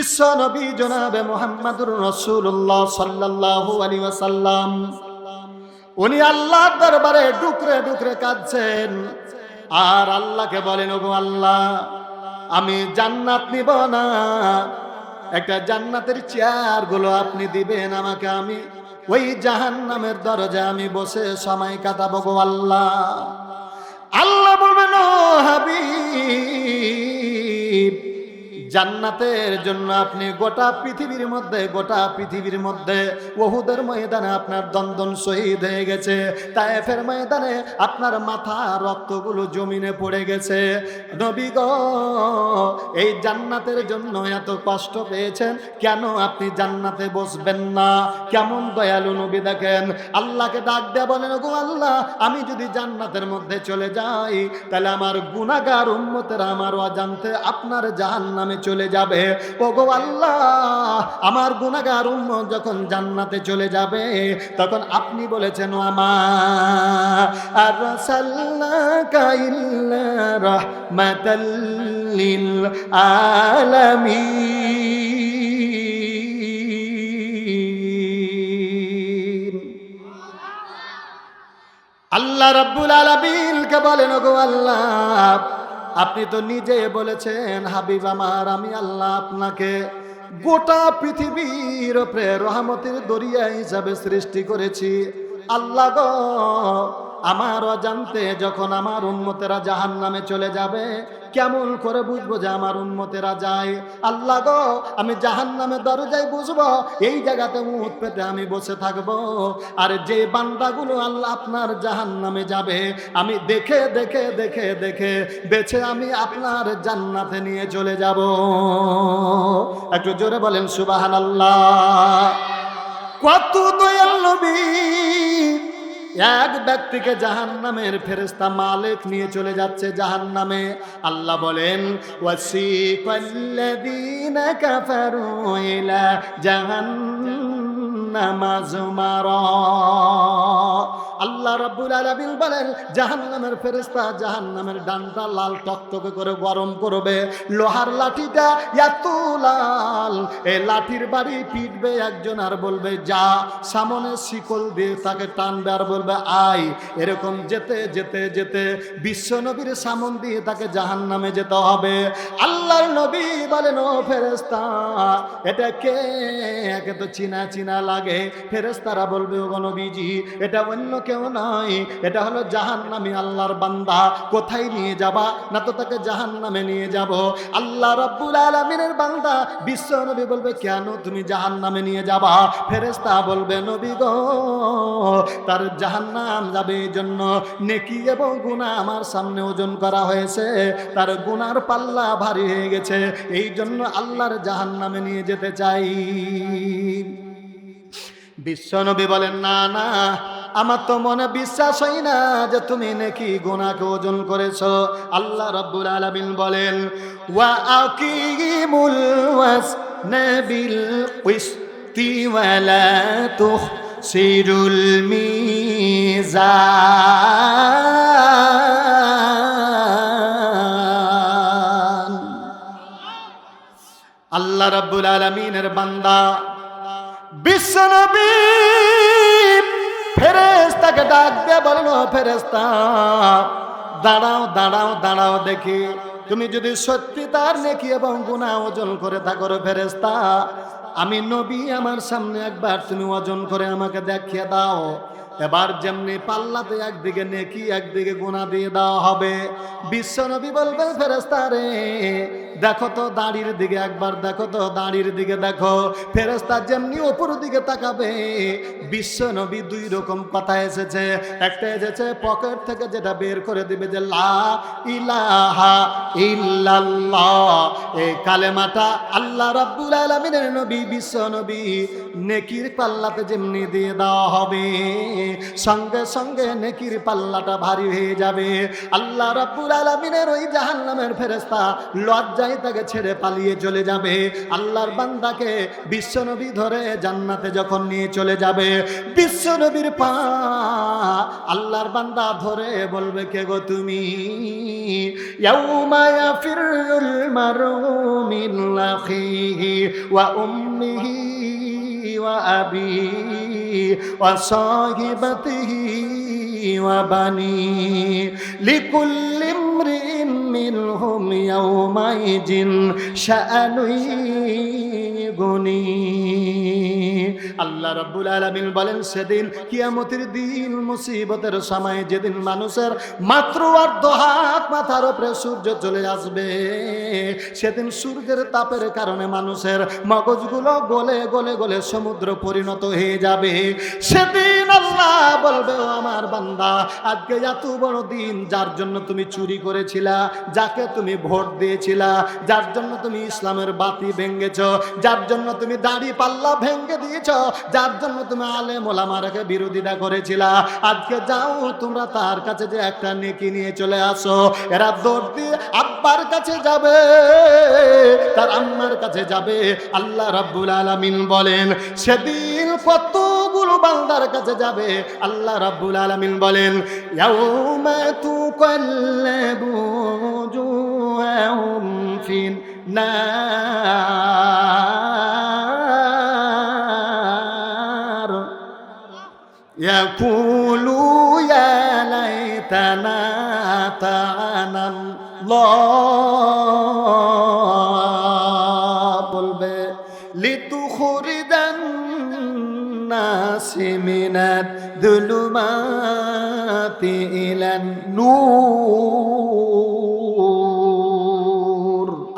বিশ্ব নবী জনাবে মুহাম্মদুর রাসূলুল্লাহ সাল্লাল্লাহু আলাইহি ওয়াসাল্লাম উনি আল্লাহর দরবারে ডুকরে ডুকরে কাঁদছেন আর আল্লাহকে বলেন, ওগো আল্লাহ, আমি জান্নাত নিব না, একটা জান্নাতের চেয়ার গুলো আপনি দিবেন আমাকে, আমি ওই জাহান্নামের দরজায় আমি বসে সময় কাটাবো গো আল্লাহ। আল্লাহ বলবেন, ও হাবিব, জান্নাতের জন্য আপনি গোটা পৃথিবীর মধ্যে উহুদের ময়দানে আপনার দন্দন শহীদ হয়ে গেছে, তায়েফের ময়দানে আপনার মাথা রক্তগুলো জমিনে পড়ে গেছে। নবী গো, এই জান্নাতের জন্য এত কষ্ট পেয়েছেন, কেন আপনি জান্নাতে বসবেন না? কেমন দয়ালু নবী দেখেন। আল্লাহকে ডাক দেয়া বলেন, গো আল্লাহ, আমি যদি জান্নাতের মধ্যে চলে যাই তাহলে আমার গুনাহগার উম্মতেরা আমার অজান্তে আপনার জাহান্নামে চলে যাবে। ওগো আল্লাহ, আমার গুনাহগার উম্মত যখন জান্নাতে চলে যাবে তখন আপনি বলেছেন, আমা আরসালনাকা ইল্লা রাহমাতাল লিল আলামিন। আল্লাহ রাব্বুল আলামিনকে বলেন, ওগো আল্লাহ, আপনি তো নিজে বলেছেন, হাবিব আমার, আমি আল্লাহ আপনাকে গোটা পৃথিবীর উপরে রহমতের দরিয়া হিসাবে সৃষ্টি করেছি। আল্লাহ গো, আমার অজান্তে যখন আমার উম্মতেরা জাহান্নামে চলে যাবে, কেমন করে বুঝবো যে আমার উম্মতেরা যায়? আল্লাহ গো, আমি জাহান্নামের দরজায় বুঝবো, এই জায়গাতে মুখ পেতে আমি বসে থাকবো। আর যে বান্দাগুলো আল্লাহ আপনার জাহান্নামে যাবে, আমি দেখে দেখে দেখে দেখে বেছে আমি আপনার জান্নাতে নিয়ে চলে যাব। একটু জোরে বলেন সুবহানাল্লাহ। কত দয়াল নবী! এক ব্যক্তিকে জাহান্নামের ফেরেশতা মালিক নিয়ে চলে যাচ্ছে জাহান্নামে। আল্লাহ বলেন, ওয়াসিকাল্লাযীনা কাফারু ইলা জাহান্নামা যুমারা। আল্লাহ রাব্বুল আলামিন বলেন, জাহান্নামের ফেরেশতা জাহান্নামের ডানটা লাল টকটকে করে গরম করবে, লোহার লাঠিটা এত লাল, এই লাঠির বাড়ি পিটবে একজন আর বলবে যা, সামনে শিকল দিয়ে তাকে টানবে আর বলবে আয়। এরকম যেতে যেতে যেতে বিশ্ব নবীর সামন দিয়ে তাকে জাহান্নামে যেতে হবে। আল্লাহর নবী বলেন, ও ফেরেশতা, এটা কে? একে তো চিনা চিনা লাগে। ফেরেশতারা বলবে, ও নবীজি, এটা অন্য কেউ নয়, এটা হলো জাহান্নামী আল্লাহর বান্দা। কোথায় নিয়ে যাবা? না তো তাকে জাহান্নামে নিয়ে যাব। আল্লাহ রাব্বুল আলামিনের বান্দা বিশ্ব নবী বলবে, কেন তুমি জাহান্নামে নিয়ে যাবা? ফেরেশতা বলবে, নবী গো, তার জাহান্নাম যাবে এই জন্য নেকি এবং গুনাহ আমার সামনে ওজন করা হয়েছে, তার গুনার পাল্লা ভারী হয়ে গেছে, এই জন্য আল্লাহর জাহান্নামে নিয়ে যেতে চাই। বিশ্বনবী বলেন, না না, আমার তো মনে বিশ্বাস হয় না যে তুমি নাকি গুনাহকে ওজন করেছো। আল্লাহ রাব্বুল আলামিন বলেন, ওয়া আকিমুল ওয়াজনা বিল কিসতি ওয়া লা তুখসিরুল মিজান। আল্লাহ রাব্বুল আলামিনের বান্দা বিশ্বনবী ফেরেশতাকে ডাক দিয়ে বলেন, ও ফেরেশতা, দাঁড়াও দাঁড়াও দাঁড়াও দেখি, তুমি যদি সত্যি তার নেকি এবং গুনাহ ওজন করে থাকো ফেরেশতা, আমি নবী, আমার সামনে একবার তুমি ওজন করে আমাকে দেখিয়ে দাও। এবার যেমনি পাল্লাতে একদিকে নেকি একদিকে গুনাহ দিয়ে দেওয়া হবে। বিশ্ব নবী বলবেন, ফেরেশতা রে, দেখো তো দাড়ির দিকে, একবার দেখো তো দাড়ির দিকে দেখো। ফেরেশতা যেমনি উপর দিকে তাকাবে, বিশ্ব নবী দুই রকম কথা এসেছে। একটা এসেছে পকেট থেকে যেটা বের করে দিবে যে লা ইলাহা ইল্লাল্লাহ, এই কালেমাটা আল্লাহ রাব্বুল আলামিনের নবী বিশ্ব নবী নেকির পাল্লাতে যেমনি দিয়ে দেওয়া হবে, সঙ্গে সঙ্গে নেকির পাল্লাটা ভারী হয়ে যাবে। আল্লাহ রাব্বুল আলামিনের ওই জাহান্নামের ফেরেশতা লজ্জা বান্দারাই তাকে ছেড়ে পালিয়ে চলে যাবে। আল্লাহর বান্দাকে বিশ্বনবী ধরে জান্নাতে যখন নিয়ে চলে যাবে, বিশ্বনবীর পা আল্লাহর বান্দা ধরে বলবে, কে গো তুমি? ইয়াউমা ইয়াফিরুল মারউ মিন আখিহি ওয়া উম্মিহি ওয়া আবিহি ওয়া সাহিবাতিহি ওয়া বানি লিকুল্লি ইমরিন মিনহুম ইয়াউমাইযিন শাআনুন ইগুনি। আল্লাহ রাব্বুল আলামিন বলেন, সেদিন কিয়ামতের দিন, মুসিবতের সময়, যেদিন মানুষের মাত্র অর্ধ হাত মাথার উপরে সূর্য চলে আসবে, সেদিন সূর্যের তাপের কারণে মানুষের মগজগুলো গলে গলে গলে সমুদ্র পরিণত হয়ে যাবে। সেদিন আল্লাহ বলবে, ও আমার বান্দা, আজকে এত বড় দিন, যার জন্য তুমি চুরি করেছিলা, যাকে তুমি ভোট দিয়েছিলা, যার জন্য তুমি ইসলামের বাতি ভেঙেছ, যার জন্য তুমি দাড়ি পাল্লা ভেঙে দিয়েছ, যার জন্য তুমি আলেম ওলামাকে বিরোধিতা করেছিলা, আজকে যাও তোমরা তার কাছে যে একটা নেকি নিয়ে চলে আসো। এরা দৌড় দিয়ে আব্বার কাছে যাবে, তার আম্মার কাছে যাবে। আল্লাহ রাব্বুল আলামিন বলেন, সেদিন কতগুলো বান্দার কাছে যাবে। আল্লাহ রাব্বুল আলামিন বলেন, ইয়াউমা তুকাল্লাবু ওজুহুহুম ফিন নার ইয়াকুলু ইয়া লাইতানা আতানা আল্লাহ, বলবে লিতুখরিজান নাসি মিনাদ যুলুমাতি ইলান নূর।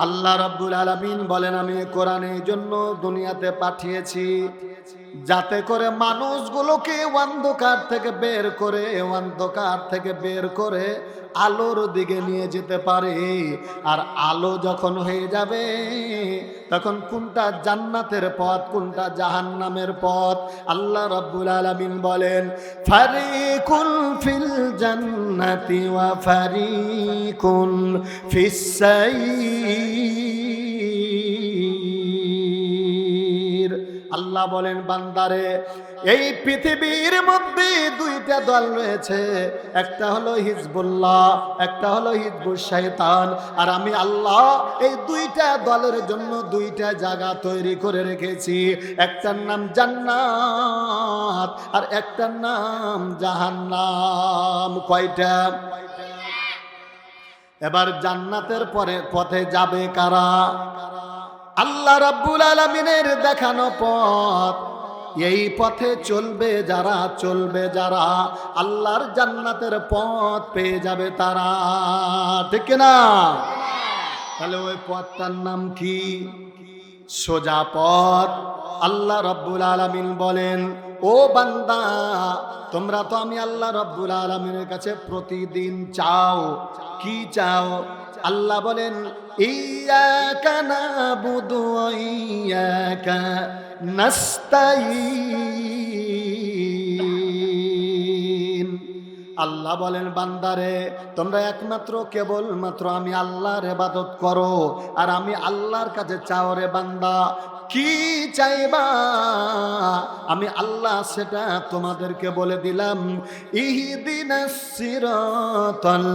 আল্লাহ রাব্বুল আলামিন বলেন, আমি কোরআনের জন্য দুনিয়াতে পাঠিয়েছি যাতে করে মানুষগুলোকে অন্ধকার থেকে বের করে আলোর দিকে নিয়ে যেতে পারে। আর আলো যখন হয়ে যাবে, তখন কোনটা জান্নাতের পথ, কোনটা জাহান্নামের পথ। আল্লাহ রাব্বুল আলামিন বলেন, ফারিকুন ফিল জান্নাতি ওয়া ফারিকুন ফিস সাইর। আল্লাহ বলেন, বান্দারে, এই পৃথিবীর মধ্যে দুইটা দল রয়েছে, একটা হলো হিজবুল্লাহ, একটা হলো হিজবুশ শয়তান। আর আমি আল্লাহ এই দুইটা দলের জন্য দুইটা জায়গা তৈরি করে রেখেছি, একটার নাম জান্নাত আর একটার নাম জাহান্নাম। কয়টা? এবার জান্নাতের পথে যাবে কারা? আল্লাহ রাব্বুল আলামিনের দেখানো পথ, এই পথে চলবে যারা আল্লাহর জান্নাতের পথ পেয়ে যাবে তারা, ঠিক না? তাহলে ওই পথটার নাম কি? সোজা পথ। আল্লাহ রাব্বুল আলামিন বলেন, ও বান্দা, তোমরা তো আমি আল্লাহ রাব্বুল আলামিনের কাছে প্রতিদিন চাও। কি চাও? আল্লাহ বলেন, ইয়্যাকা না'বুদু ওয়া ইয়্যাকা নাস্তাঈন। আল্লাহ বলেন, বান্দারে, তোমরা একমাত্র কেবলমাত্র আমি আল্লাহর ইবাদত করো আর আমি আল্লাহর কাছে চাও। রে বান্দা, কি চাইবা? আমি আল্লাহ সেটা তোমাদেরকে বলে দিলাম। ইহদিনাস সিরাতাল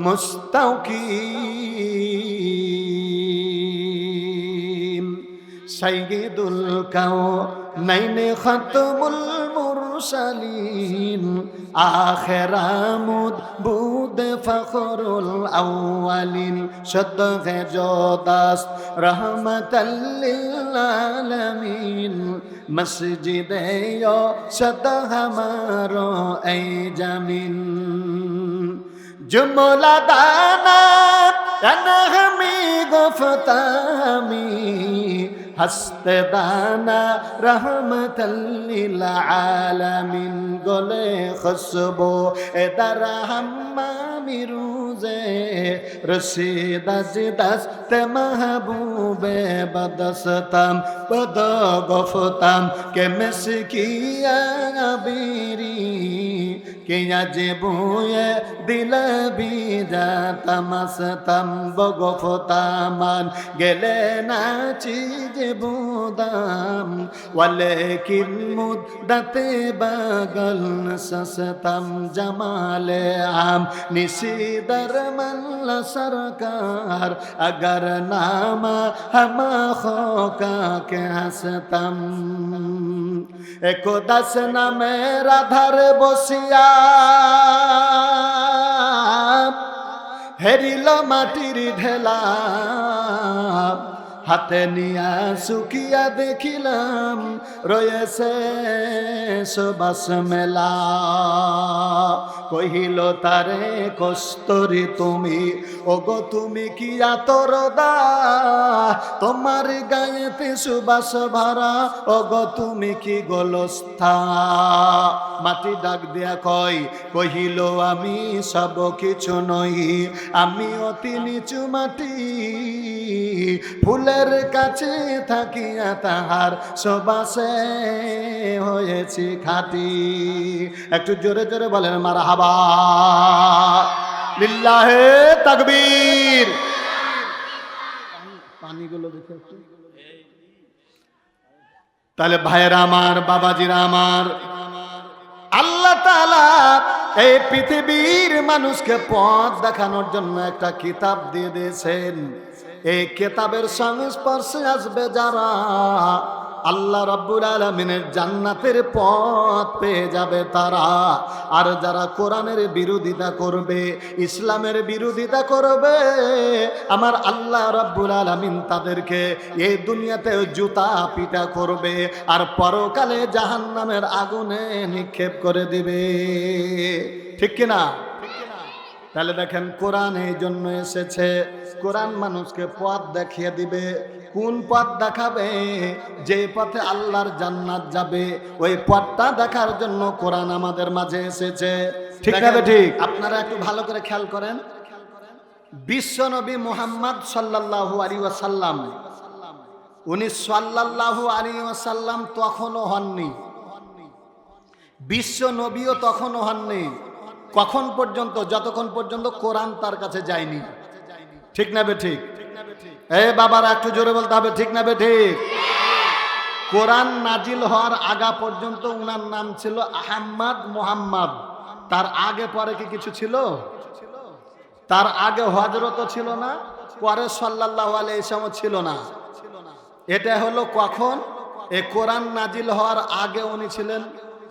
মুস্তাকিম। সাইয়্যিদুল কাওনাইনি খাতমুল মুরসালিন, আখিরামুদ বুদ ফখরুল আউয়ালিন, সদকে জোদাস্ত রহমাতাল লিল আলামিন, মসজিদে ইয়ো সদা হামারো এই জমিন। জুমলা দানা তনহমি গুফতামি, হস্তে দানা রহমতাল লিল আলামিন, গলে খুশবু এদার হাম্মামি রুজে রশিদাস দস্তে মাহবুবে বদস্তম বদ গফতাম কে মিসকিয়া বিরি किया जिबुए दिल बीजा तमस्तम बगफतामान गेले ना चीज बुदाम वलेकिन मुद्दते बगल सस्तम जमाले आम निशीदर मल्ल सरकार अगर नामा हम खोका के हसतम एको दस न मेरा धर बसिया हेरिल माटिर ढेला हाथे निया सुखिया देखिलाम रयेছে सुबास मेला कहिल तारे कस्तरी तुमी ओगो तुमी कि आतरदा तोमार गायेते सुबास भरा ओगो तुमी कि गोलस्था माटी डाक दिया कय कहिल आमी सब किछु नई आमी अति नीचु माटी फुलेर काছে থাকিয়া তাহার সুবাসে হয়েছি খাঁটি একটু জোরে জোরে বলেন মারহাবা লিল্লাহে তাকবীর পানিগুলো দেখে একটু তাহলে ভাইরা আমার বাবাজিরা আমার আল্লাহ তাআলা এই পৃথিবীর মানুষকে পথ দেখানোর জন্য একটা কিতাব দিয়ে দিয়েছেন এই কিতাবের সংস্পর্শে আসবে যারা আল্লাহ রাব্বুল আলামিনের জান্নাতের পথ পেয়ে যাবে তারা আর যারা কোরআনের বিরোধিতা করবে ইসলামের বিরোধিতা করবে আমার আল্লাহ রাব্বুল আলামিন তাদেরকে এই দুনিয়াতে জুতা পিটা করবে আর পরকালে জাহান্নামের আগুনে নিক্ষেপ করে দিবে ঠিক কি না তাহলে দেখেন কোরআন এই জন্য এসেছে কোরআন মানুষকে পথ দেখিয়ে দিবে কোন পথ দেখাবে যে পথে আল্লাহর জান্নাত যাবে ওই পথটা দেখার জন্য কোরআন আমাদের মাঝে এসেছে ঠিক না ঠিক আপনারা একটু ভালো করে খেয়াল করেন বিশ্ব নবী মুহাম্মদ সাল্লাল্লাহু আলাইহি ওয়াসাল্লাম উনি সাল্লাল্লাহু আলাইহি ওয়াসাল্লাম তখনও হননি বিশ্ব নবীও তখনও হননি কখন পর্যন্ত যতক্ষণ পর্যন্ত কোরআন তার কাছে যায়নি ঠিক না ঠিক এই বাবারা একটু জোরে বলতে হবে ঠিক না ঠিক কোরআন নাজিল হওয়ার আগা পর্যন্ত উনার নাম ছিল আহমদ মুহাম্মদ তার আগে পরে কি কিছু ছিল তার আগে হযরত ছিল না পরে সাল্লাল্লাহু আলাইহি ওয়াসাল্লাম ছিল না এটা হলো কখন এই কোরআন নাজিল হওয়ার আগে উনি ছিলেন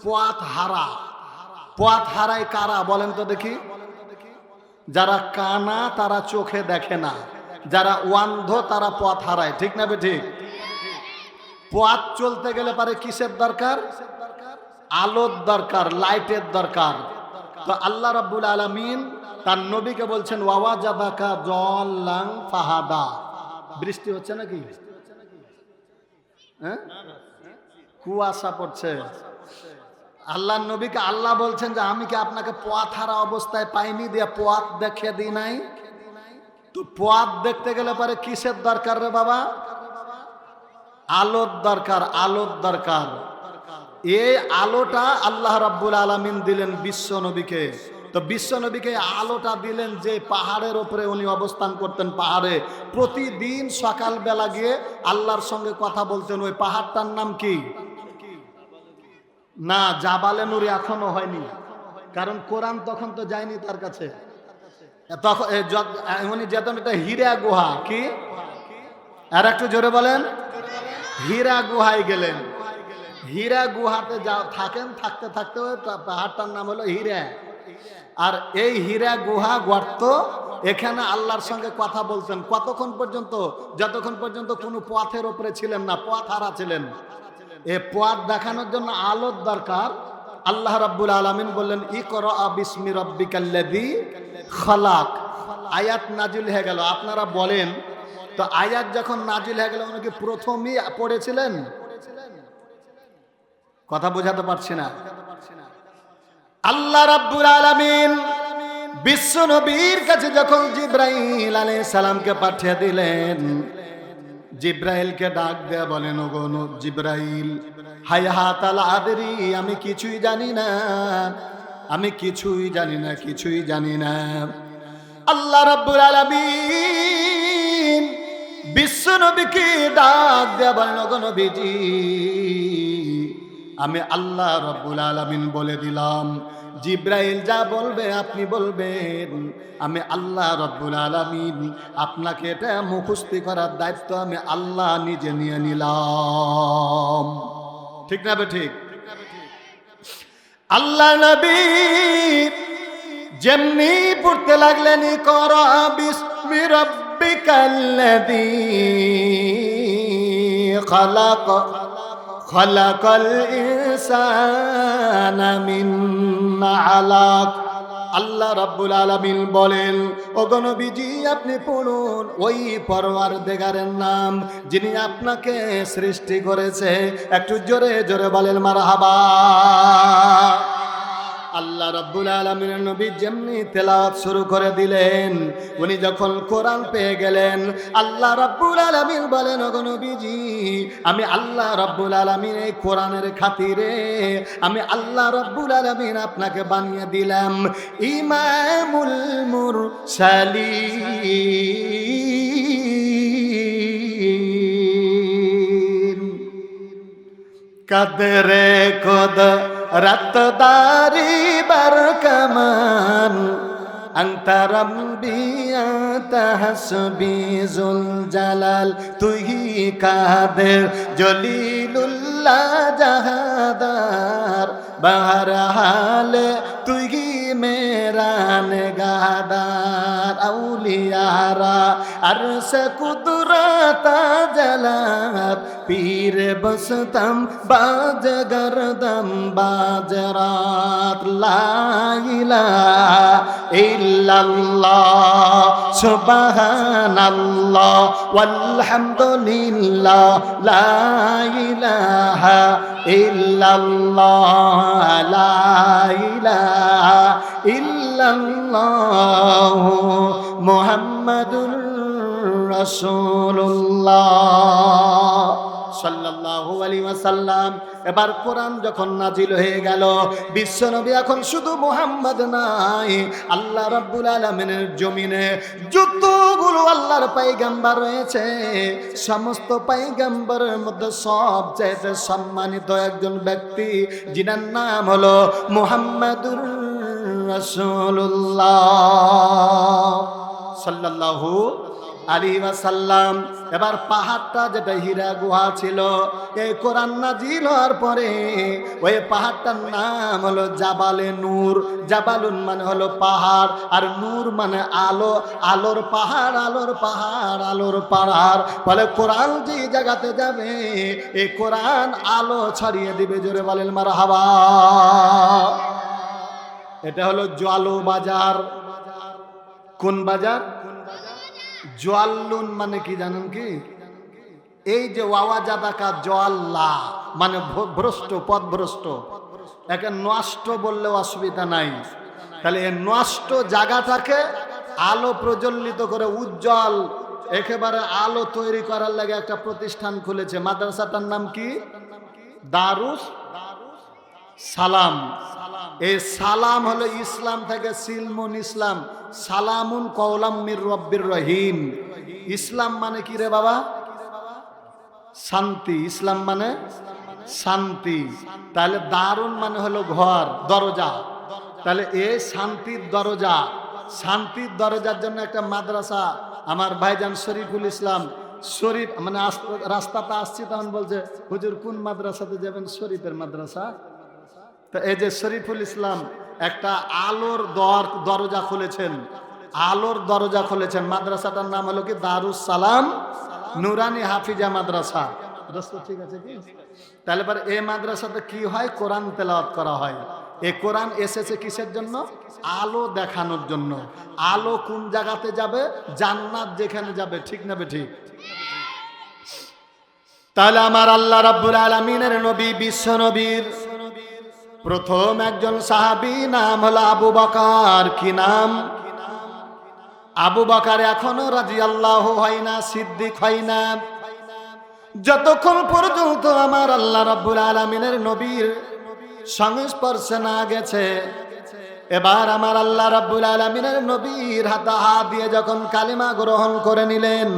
পথ হারা পথ হারায় কারা বলেন তো দেখি যারা কানা তারা চোখে দেখে না যারা অন্ধ তারা পথ হারায় ঠিক না ঠিক পথ চলতে গেলে পারে কিসের দরকার আলোর দরকার লাইটের দরকার তো আল্লাহ রাব্বুল আলামিন তার নবীকে বলছেন ওয়াওয়াজাদাকা যাল্লান ফাহাদা বৃষ্টি হচ্ছে নাকি হ্যাঁ কুয়াশা পড়ছে আল্লাহর নবীকে আল্লাহ বলছেন যে আমি কি আপনাকে পথ হারা অবস্থায় পাইনি দিয়ে পথ দেখিয়ে দিই নাই তো পথ দেখতে গেলে পরে কিসের দরকার রে বাবা আলোর দরকার আলোর দরকার এই আলোটা আল্লাহ রাব্বুল আলামিন দিলেন বিশ্ব নবীকে তো বিশ্ব নবীকে আলোটা দিলেন যে পাহাড়ের উপরে উনি অবস্থান করতেন পাহাড়ে প্রতিদিন সকালবেলা গিয়ে আল্লাহর সঙ্গে কথা বলতেন ওই পাহাড়টার নাম কি না জাবালে নূর এখনো হয়নি কারণ কোরআন তখন তো যায়নি তার কাছে তখন উনি যেতেন এটা হীরা গুহা কি আর একটু জোরে বলেন হীরা গুহায় গেলেন হীরা গুহাতে যা থাকেন থাকতে থাকতে পাহাড়টার নাম হলো হীরা আর এই হীরা গুহা গর্ত এখানে আল্লাহর সঙ্গে কথা বলতেন কতক্ষণ পর্যন্ত যতক্ষণ পর্যন্ত কোনো পথের উপরে ছিলেন না পথ হারা ছিলেন এ পথ দেখানোর জন্য আলোর দরকার আল্লাহ রাব্বুল আলামিন বললেন ইকরা বিসমি রাব্বিকাল্লাযী খালাক আয়াত নাজিল হয়ে গেল আপনারা বলেন তো আয়াত যখন নাজিল হয়ে গেল উনি কি প্রথমেই পড়েছিলেন কথা বোঝাতে পারছি না আল্লাহ রাব্বুল আলামিন বিশ্ব নবীর কাছে যখন জিবরাইল আলাইহিস সালামকে পাঠিয়ে দিলেন জিব্রাইলকে ডাক দেয়া বলেন ওগো জিব্রাইল হায়াতাল আদরি আমি কিছুই জানি না আমি কিছুই জানি না, কিছুই জানি না। আল্লাহ রাব্বুল আলামিন বিশ্ব নবীকে ডাক দেয়া বলেন, ওগো নবীজি, আমি আল্লাহ রাব্বুল আলামিন বলে দিলাম, জিব্রাইল যা বলবে আপনি বলবেন। আমি আল্লাহ রাব্বুল আলামিন আপনাকে এটা মুখস্থ করার দায়িত্ব আমি আল্লাহ নিজে নিয়ে নিলাম। ঠিক না বে ঠিক? আল্লাহ নবী যেমনি পড়তে লাগলেন, ইকরা বিসমি রাব্বিকাল্লাযী খালাক খালাকাল ইনসানা মিন আলাক। আল্লাহ রাব্বুল আলামিন বলেন, ওগো নবীজি আপনি পড়ুন ওই পরওয়ারদিগারের নাম যিনি আপনাকে সৃষ্টি করেছে। একটু জোরে জোরে বলেন মারহাবা। আল্লাহ রাব্বুল আলামিনের নবী যেমনি তেলাওয়াত শুরু করে দিলেন, উনি যখন কোরআন পেয়ে গেলেন, আল্লাহ রাব্বুল আলামিন বলেন, ওগো নবীজি আমি আল্লাহ রাব্বুল আলামিন এই কোরআনের খাতিরে আমি আল্লাহ রাব্বুল আলামিন আপনাকে বানিয়ে দিলাম ইমামুল মুরসালিন। কদরে কদ রতদারি বরকমান আনতা রব্বি আনতা হাসবি যুল জালাল। তুই কাদের জলিলুল্লাহ জাহাদার বহরহাল তুই মেরা নেগাদার। আউলিয়ারা আরশ কুদরত জালাত পীর বসতম বাজ গরদম বাজরাত। লা ইলাহা ইল্লাল্লাহ সুবহানাল্লাহ ওয়ালহামদুলিল্লাহ লা ইলাহা ইল্লাল্লাহ লা ইলাহা ইল্লাল্লাহ মুহাম্মাদুর রাসূলুল্লাহ সাল্লাল্লাহু আলাইহি ওয়াসাল্লাম। এবার কোরআন যখন নাজিল হয়ে গেল, বিশ্বনবী এখন শুধু মুহাম্মদ নাই, আল্লাহ রাব্বুল আলামিনের জমিনে যতগুলো আল্লাহর পয়গম্বর রয়েছে সমস্ত পয়গম্বরের মধ্যে সবচেয়ে সম্মানিত একজন ব্যক্তি যিনার নাম হলো মুহাম্মাদুর রাসূলুল্লাহ সাল্লাল্লাহু আলাইহি ওয়াসাল্লাম। এবার পাহাড়টা যেটা হীরা গুহা ছিল, এই কোরআন নাজিল হওয়ার পরে ওই পাহাড়টার নাম হলো জাবালে নূর। জাবালুন মানে হলো পাহাড়, আর নূর মানে আলো। আলোর পাহাড়, আলোর পাহাড়, আলোর পাহাড়। বলে কোরআন যে জায়গাতে যাবে এই কোরআন আলো ছড়িয়ে দিবে। জোরে বলেন মারহাবা। এটা হলো জোয়ালো বাজার। কোন বাজার? জোয়াল্লুন মানে কি জানেন কি? এই যে ওয়াওয়াজাদাকা জোয়াল্লা মানে ভ্রষ্ট, পথভ্রষ্ট। একে নষ্ট বললেও অসুবিধা নাই। তাহলে এই নষ্ট জায়গাটাকে আলো প্রজ্বলিত করে উজ্জ্বল একেবারে আলো তৈরি করার লাগে একটা প্রতিষ্ঠান খুলেছে। মাদ্রাসাটার নাম কি? দারুস সালাম। এই সালাম হলো ইসলাম থেকে সিলমুন ইসলাম, সালামুন কওলাম মির রব্বির রহিম। ইসলাম মানে কি রে বাবা? শান্তি। ইসলাম মানে শান্তি। তাহলে দারুন মানে হলো ঘর, দরজা। তাহলে এই শান্তির দরজা, শান্তির দরজার জন্য একটা মাদ্রাসা। আমার ভাইজান শরীফুল ইসলাম শরীফ মানে রাস্তাটা আসছি তখন বলছে, হুজুর কোন মাদ্রাসাতে যাবেন? শরীফের মাদ্রাসা। তো এই যে শরীফুল ইসলাম একটা আলোর দরজা খুলেছেন, আলোর দরজা খুলেছেন। মাদ্রাসাটার নাম হলো কি? দারুস সালাম নুরানি হাফিজা মাদ্রাসা। দোস্ত ঠিক আছে কি? তাহলে পরে এই মাদ্রাসাতে কি হয়? কোরআন তেলাওয়াত করা হয়। এই কোরআন এসেছে কিসের জন্য? আলো দেখানোর জন্য। আলো কোন জায়গাতে যাবে? জান্নাত যেখানে যাবে। ঠিক না বে ঠিক? তাহলে আমার আল্লাহ রাব্বুল আলামিনের নবী, বিশ্ব নবীর প্রথম একজন সাহাবী নাম হলো আবু বকর। কি নাম? আবু বকর এখনো রাদিয়াল্লাহু হয় না, সিদ্দিক হয় না, যতক্ষণ পর্যন্ত আমার আল্লাহ রাব্বুল আলামিনের নবীর সংস্পর্শে না গেছে এবার আমার আল্লাহ রাব্বুল আলামিনের নবীর হাতে হাত দিয়ে যখন কালিমা গ্রহণ করে নিলেন,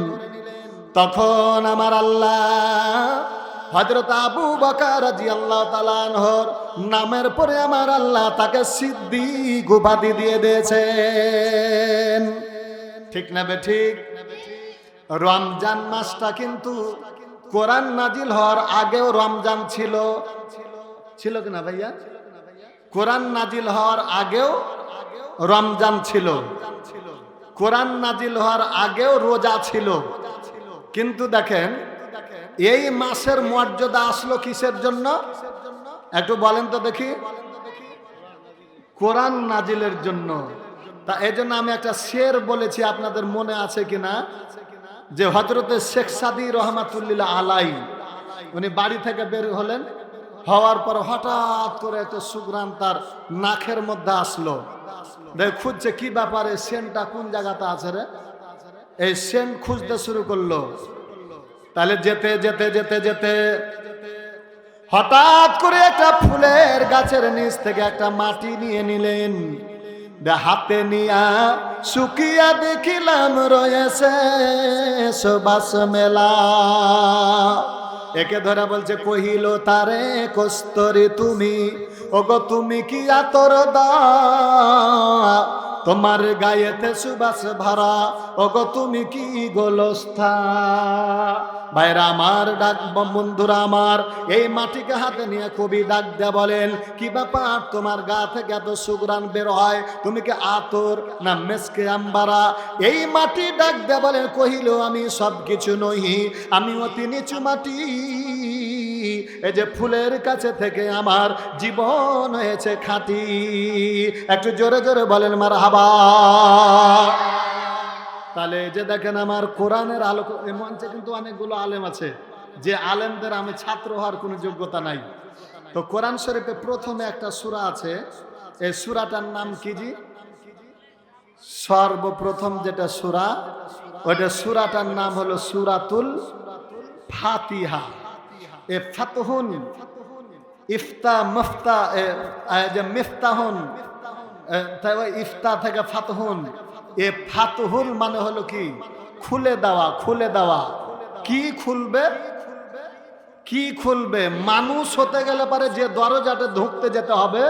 তখন আমার আল্লাহ হযরত আবু বকর রাদিয়াল্লাহু তাআলা আনহুর নামের পরে আমার আল্লাহ তাকে সিদ্দিক উপাধি দিয়ে দিয়েছেন। ঠিক না বেঠিক? রমজান মাসটা কিন্তু কোরআন নাজিল হওয়ার আগেও রমজান ছিল, ছিল কিনা ভাইয়া? কোরআন নাজিল হওয়ার আগেও রমজান ছিল, কোরআন নাজিল হওয়ার আগেও রোজা ছিল। কিন্তু দেখেন এই মাসের মর্যাদা আসলো কিসের জন্য একটু বলেন তো দেখি? কোরআন নাজিলের জন্য। তা এই জন্য আমি একটা শের বলেছি, আপনাদের মনে আছে কিনা, যে হযরতে শেখ সাদী রহমাতুল্লাহ আলাই উনি বাড়ি থেকে বের হলেন, হওয়ার পর হঠাৎ করে একটা সুগ্রাম তার নাকের মধ্যে আসলো। দেখ খুঁজছে কি ব্যাপারে, সেন্টটা কোন জায়গাতে আছে রে, এই সেন্ট খুঁজতে শুরু করলো। তাহলে যেতে যেতে যেতে যেতে হঠাৎ করে একটা ফুলের গাছের নিচ থেকে একটা মাটি নিয়ে নিলেন, হাতে নিয়া শুকিয়া দেখিলাম রয়েছে সুবাস মেলা। একে ধরা বলছে কহিল তারে কস্তরি তুমি, ওগো তুমি কি আতর দাও, তোমার গায়েতে সুবাস ভরা, ওগো তুমি কি গোলস্থা। ভাইরা আমার, ডাক বন্ধুরা আমার, এই মাটিকে হাতে নিয়ে কবি ডাক দেয়া বলেন, কি ব্যাপার তোমার গা থেকে এত সুগ্রাণ বের হয়, তুমি কি আতর না মেসকে আম্বারা? এই মাটি ডাক দেয়া বলেন, কহিল আমি সব কিছু নহি, আমি অতি নিচু মাটি, এই যে ফুলের কাছে থেকে আমার জীবন হয়েছে খাঁটি। একটু জোরে জোরে বলেন মারহাবা। তাহলে যে দেখেন আমার কোরআনের আলো, এই মঞ্চে কিন্তু অনেকগুলো আলেম আছে, যে আলেমদের আমি ছাত্র হওয়ার কোনো যোগ্যতা নাই। তো কোরআন শরীফে প্রথমে একটা সূরা আছে, এই সূরাটার নাম কি জি? সর্বপ্রথম যেটা সূরা, ওইটা সূরাটার নাম হলো সূরাতুল ফাতিহা। এ ফাতহুন ইফতা মুফতা, যে মিফতাহুন, তাই ইফতা থেকে ফাতহুন। এ ফাতহুল মানে হলো কি? খুলে দেওয়া, খুলে দেওয়া। কি খুলবে? কি খুলবে? মানুষ হতে গেলে পারে যে দরজাটা ঢুকতে যেতে হবে,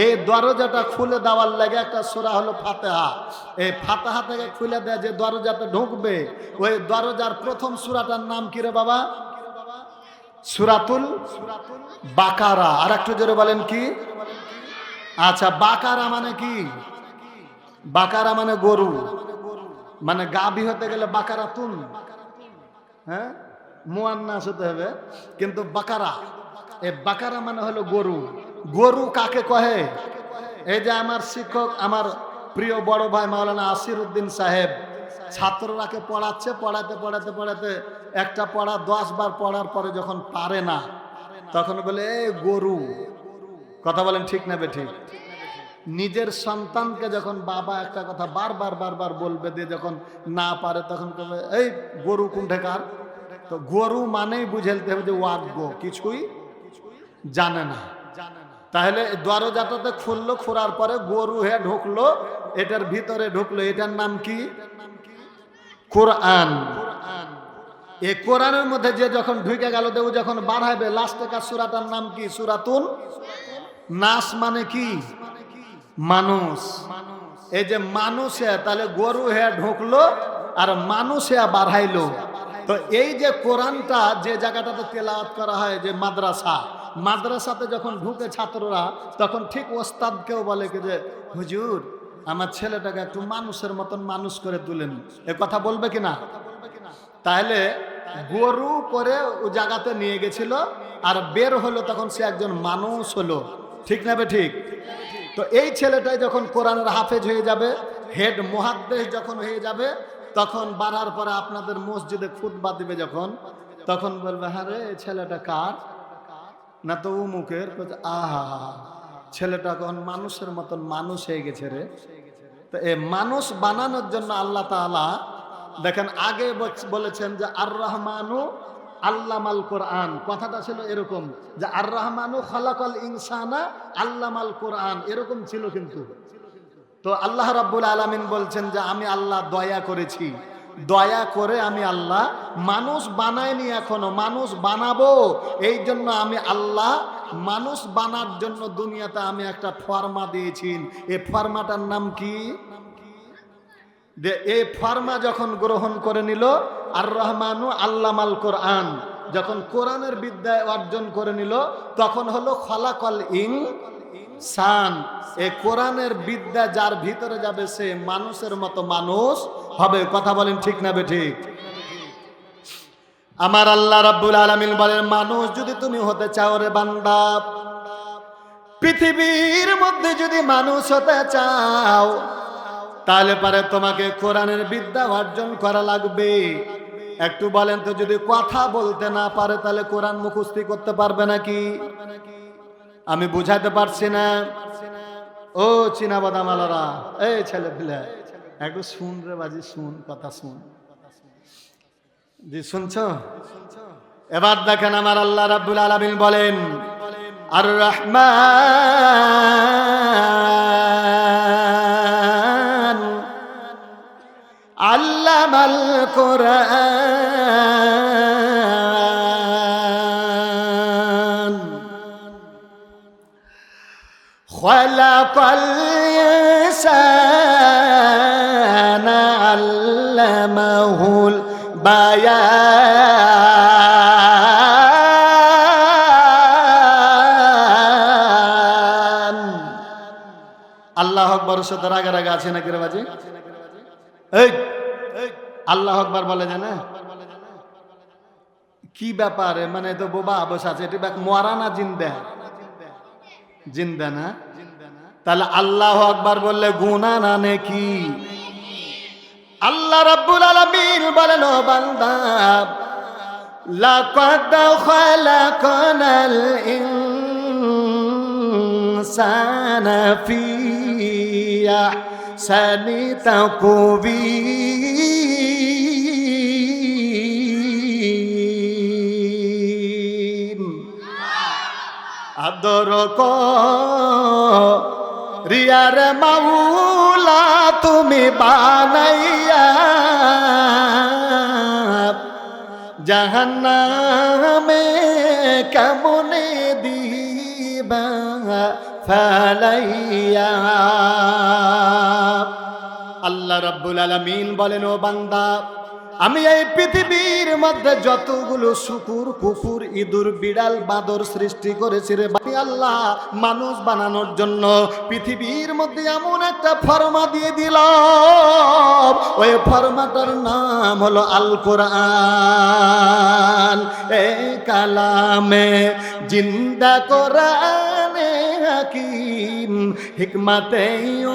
এই দরজাটা খুলে দেওয়ার লাগে একটা সূরা হলো ফাতিহা। এই ফাতিহা থেকে খুলে দেয় যে দরজাটা ঢুকবে, ওই দরজার প্রথম সূরাটার নাম কি রে বাবা? সূরাতুল বাকারা। আর একটু জোরে বলেন কি? আচ্ছা, বাকারা মানে কি? বাকারা মানে গরু, মানে গাভী হতে গেলে বাকারাতুন, হ্যাঁ মুয়ান্নাস হতে হবে, কিন্তু বাকারা, এই বাকারা মানে হলো গরু। গরু কাকে কহে? এই যে আমার শিক্ষক, আমার প্রিয় বড় ভাই মাওলানা আসিরউদ্দিন সাহেব ছাত্ররাকে পড়াচ্ছে, পড়াতে পড়াতে পড়াতে একটা পড়া 10 বার পড়ার পরে যখন পারে না, তখন বলে এই গরু। কথা বলেন ঠিক না বেঠিক? নিজের সন্তানকে যখন বাবা একটা কথা বারবার বারবার বলবে দিয়ে যখন না পারে, তখন বলবে এই গরু কোনঠেকার। তো গরু মানেই বুঝাইতে হবে যে ওয়াজ্ঞ, কিছুই জানে না। তাহলে দরজাটাতে খুললো, খোলার পরে গরু হয়ে ঢুকলো, এটার ভিতরে ঢুকলো, এটার নাম কি? কোরআন। এই কোরআনের মধ্যে যে যখন ঢুকে গেল, দেব যখন বাড়াইবে, লাস্টে কার সূরাটার নাম কি? সূরাতুন নাস। মানে কি? মানুষ। এই যে মানুষে, তাহলে গরু হয়ে ঢুকলো আর মানুষে বাড়াইলো। তো এই যে কোরআনটা যে জায়গাটাতে তেলাওয়াত করা হয়, যে মাদ্রাসা, মাদ্রাসাতে যখন ঢুকে ছাত্ররা, তখন ঠিক ওস্তাদকেও বলে কি যে হুজুর আমার ছেলেটাকে একটু মানুষের মতন মানুষ করে তুলেন, এ কথা বলবে কিনা? তাহলে গরু করে ও জায়গাতে নিয়ে গেছিল, আর বের হলো তখন সে একজন মানুষ হলো। ঠিক না বে ঠিক? তো এই ছেলেটাই যখন কোরআনের হাফেজ হয়ে যাবে, হেড মুহাদ্দিস যখন হয়ে যাবে, তখন বাড়ার পরে আপনাদের মসজিদে খুতবা দিবে যখন, তখন বলবে হ্যাঁ রে ছেলেটা কার? না তো উমুকের। আহা, ছেলেটা এখন মানুষের মতন মানুষ হয়ে গেছে রে। তো এই মানুষ বানানোর জন্য আল্লাহ তাআলা দেখেন আগে বলেছেন যে আর রহমানু আল্লামাল কোরআন, কথাটা ছিল এরকম যে আর রহমানু খালাকাল ইনসানা আল্লামাল কোরআন, এরকম ছিল কিন্তু। তো আল্লাহ রাব্বুল আলামিন বলছেন যে আমি আল্লাহ দয়া করেছি, দয়া করে আমি আল্লাহ মানুষ বানাইনি, এখনো মানুষ বানাবো। এই জন্য আমি আল্লাহ মানুষ বানার জন্য দুনিয়াতে আমি একটা ফরমা দিয়েছি। এই ফরমাটার নাম কি? এই ফরমা যখন গ্রহণ করে নিল আর রহমানু আল্লামাল কোরআন, যখন কোরআনের বিদ্যা অর্জন করে নিল তখন হলো খলাকল ইনসান। এই কোরআনের বিদ্যা যার ভিতরে যাবে সে মানুষের মতো মানুষ হবে। কথা বলেন ঠিক না বেঠিক? আমার আল্লাহ রাব্বুল আলামিন বলেন, মানুষ যদি তুমি হতে চাও রে বান্দা, পৃথিবীর মধ্যে যদি মানুষ হতে চাও তাহলে পারে তোমাকে কোরআনের বিদ্যা অর্জন করা লাগবে। একটু বলেন তো, যদি কথা বলতে না পারে তাহলে কোরআন মুখস্থি করতে পারবে নাকি? আমি বুঝাতে পারছি না? ও চীনা বাদামালারা, এই ছেলে পিলে একটু শুন রে বাজি, শুন, কথা শুন। জি শুনছ? এবার দেখেন আমার আল্লাহ রাব্বুল আলামিন বলেন, আর রহমান আল্লামাল কোরআন খালাকাল ইনসানা আল্লামাহুল বায়ান। আল্লাহু আকবার। সাথে রাগা রাগা আছে নাকি রে বাজি? এই আল্লাহু আকবার বলে জানা কি ব্যাপারে? মানে তো বোবা বসে আছে, এটা মরা না জিন্দা? জিন্দা না? তাহলে আল্লাহু আকবার বললে গুনাহ না নেকি? আল্লাহ রাব্বুল আলামিন বলেন, ও বান্দা, লাকাদ খালাকনাল ইনসানা ফি আহসানি তাকওয়িম। আদর রিয়ার মাওলা তুমি বানাইয়া জাহান্নামে কেমনে দিবা ফালাইয়া। আল্লাহ রাব্বুল আলামিন বলেন, ও বান্দা, আমি এই পৃথিবীর মধ্যে যতগুলো শুকুর, কুকুর, ইঁদুর, বিড়াল, বাদর সৃষ্টি করেছি রে বানি আল্লাহ মানুষ বানানোর জন্য পৃথিবীর মধ্যে এমন একটা ফরমা দিয়ে দিলাম, ওই ফরমাটার নাম হলো আল কোরআন। এই কালামে জিন্দা কোরআনে হাকিম হিকমতে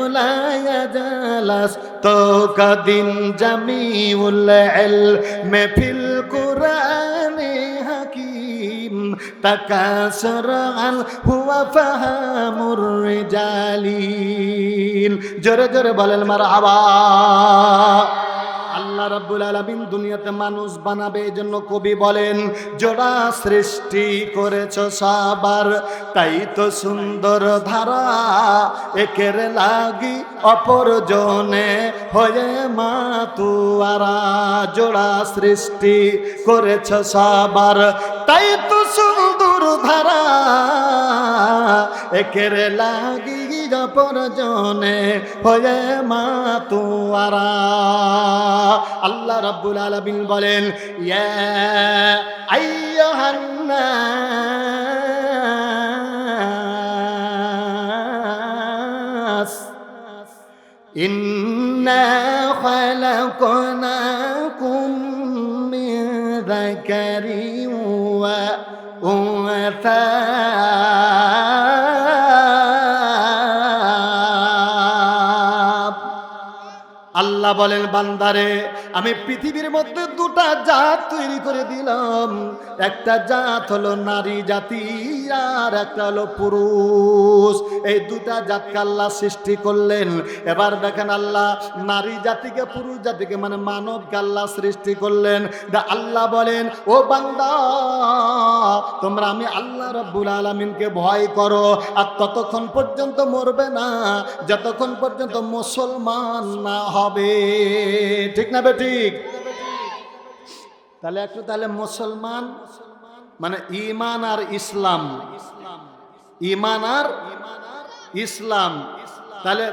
উলায়া জালাস তো কদিন জামিউল ইলমে ফিল কুরআনে হাকিম তাকাসরান হুয়া ফাহামুর রিজালিন। জোরে জোরে বলেন মারহাবা। আল্লাহ রাব্বুল আলামিন দুনিয়াতে মানুষ বানাবে, এই জন্য কবি বলেন, জোড়া সৃষ্টি করেছ সবার তাই তো সুন্দর ধারা, একের লাগি অপরজনে হয়ে মাতুয়ারা। জোড়া সৃষ্টি করেছ সবার তাই তো সুন্দর ধারা, একের লাগি অপরজনে হয়ে মাতুয়ারা। আল্লাহ রাব্বুল আলামিন বলেন, ইয়া আইয়ুহান নাস ইন্না খালাকনাকুম মিন যাকারিন ওয়া উনসা। আল্লাহ আল্লাহ বলেন বান্দারে আমি পৃথিবীর মধ্যে দুটা জাত তৈরি করে দিলাম, একটা জাত হলো নারী জাতি আর একটা হলো পুরুষ। এই দুটা জাতকে আল্লাহ সৃষ্টি করলেন। এবার দেখেন আল্লাহ নারী জাতিকে পুরুষ জাতিকে মানে মানবকে আল্লাহ সৃষ্টি করলেন। আল্লাহ বলেন ও বান্দা তোমরা আমি আল্লাহ রাব্বুল আলামিনকে ভয় করো আর ততক্ষণ পর্যন্ত মরবে না যতক্ষণ পর্যন্ত মুসলমান না হবে। ঠিক না বেঠিক? তাহলে মুসলমান মানে ঈমান আর ইসলাম, ঈমান আর ইসলাম। তাহলে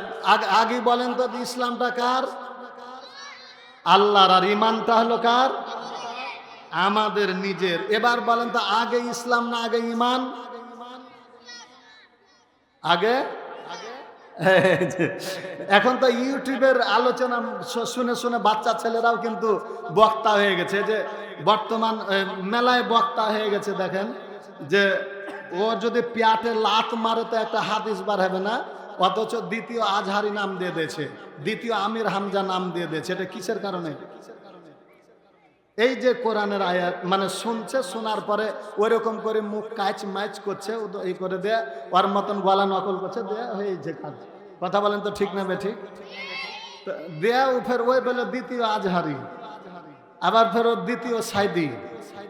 আগে বলেন তো ইসলামটা কার? আল্লাহর। আর ঈমানটা হলো কার? আমাদের নিজের। এবার বলেন তো আগে ইসলাম না আগে ঈমান? আগে। এখন তো ইউটিউবের আলোচনা শুনে শুনে বাচ্চা ছেলেরাও কিন্তু বক্তা হয়ে গেছে, যে বর্তমান মেলায় বক্তা হয়ে গেছে। দেখেন যে ও যদি পেটে লাত মারে তো একটা হাদিস বার হবে না, অথচ দ্বিতীয় আজহারি নাম দিয়ে দিয়েছে, দ্বিতীয় আমির হামজা নাম দিয়ে দিয়েছে। এটা কিসের কারণে? এই যে কোরআনের আয়াত মানে শুনছে, শোনার পরে ওইরকম করে মুখ কাচ মাইচ করছে, এই করে দেয়া ওর মতন গলা নকল করছে, দেয়া হয়েছে কাজ। কথা বলেন তো ঠিক না বেঠিক? দেয়া ফের ওই বলে দ্বিতীয় আজহারি, আবার ফের দ্বিতীয় সাইদি।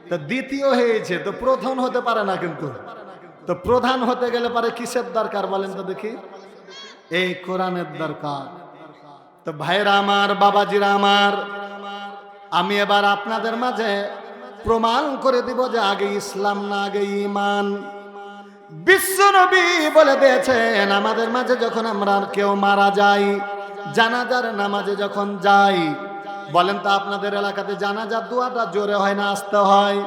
তো দ্বিতীয় হয়েছে তো প্রধান হতে পারে না, কিন্তু তো প্রধান হতে গেলে পারে কিসের দরকার বলেন তো দেখি? এই কোরআনের দরকার। তো ভাইরা আমার, বাবাজিরা আমার, আমি এবার আপনাদের মাঝে প্রমাণ করে দিব যে আগে ইসলাম না আগে ঈমান। বিশ্বনবী বলে দিয়েছেন আমাদের মাঝে যখন আমরা কেউ মারা যাই, জানাজার নামাজে যখন যাই, বলেন তো আপনাদের এলাকাতে জানাজার দোয়াটা জোরে হয় না আস্তে হয়?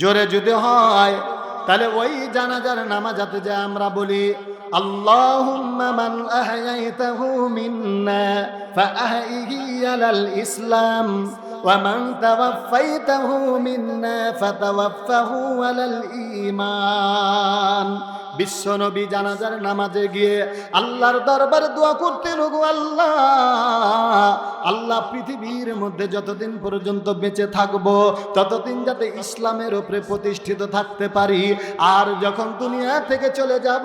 জোরে যদি হয় তাহলে ওই জানাজার নামাজাতে যে আমরা বলি আল্লাহুম্মা মান আহয়াইতাহু মিন্না ফাআহইহি আলাল ইসলাম ওয়া মান তাওয়াফাইতাহু মিন্না ফাতাওয়াফাহু আলাল ঈমান। বিশ্বনবী জানাজার নামাজে গিয়ে আল্লাহর দরবারে দোয়া করতেন, ওগো আল্লাহ, আল্লাহ পৃথিবীর মধ্যে যতদিন পর্যন্ত বেঁচে থাকবো ততদিন যাতে ইসলামের উপরে প্রতিষ্ঠিত থাকতে পারি, আর যখন দুনিয়া থেকে চলে যাব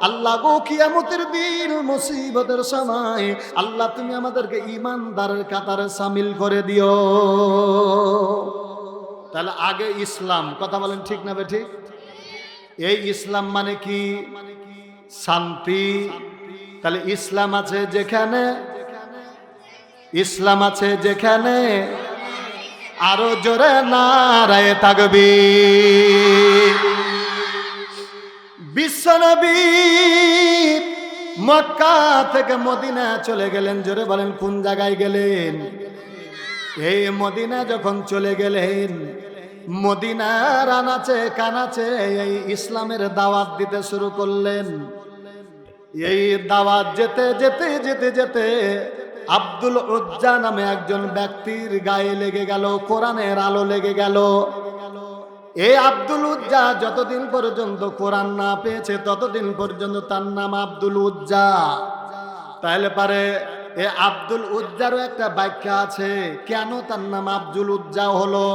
আল্লাহ গো কিয়ামতের দিন মুসিবতের সময় আল্লাহ তুমি আমাদেরকে ঈমানদারের কাতারে শামিল করে দিও। তাহলে আগে ইসলাম। কথা বলেন ঠিক না বেঠিক? এই ইসলাম মানে কি? শান্তি। তাহলে ইসলাম আছে যেখানে, ইসলাম আছে যেখানে, আরো জোরে নারায়ে তাকবীর। বিশ্বনবী মক্কা থেকে মদিনা চলে গেলেন। জোরে বলেন কোন জায়গায় গেলেন? এই মদিনা যখন চলে গেলেন, মদিনার আনাচে কানাচে এই ইসলামের দাওয়াত দিতে শুরু করলেন। এই দাওয়াত যেতে যেতে যেতে যেতে আব্দুল উজ্জা নামে একজন ব্যক্তির গায়ে লেগে গেল, কোরআনের আলো লেগে গেল। এই আব্দুল উজ্জা যতদিন পর্যন্ত কোরআন না পেয়েছে ততদিন পর্যন্ত তার নাম আব্দুল উজ্জা। তাহলে পারে এ আব্দুল উজ্জারও একটা ব্যাখ্যা আছে কেন তার নাম আব্দুল উজ্জা হলো।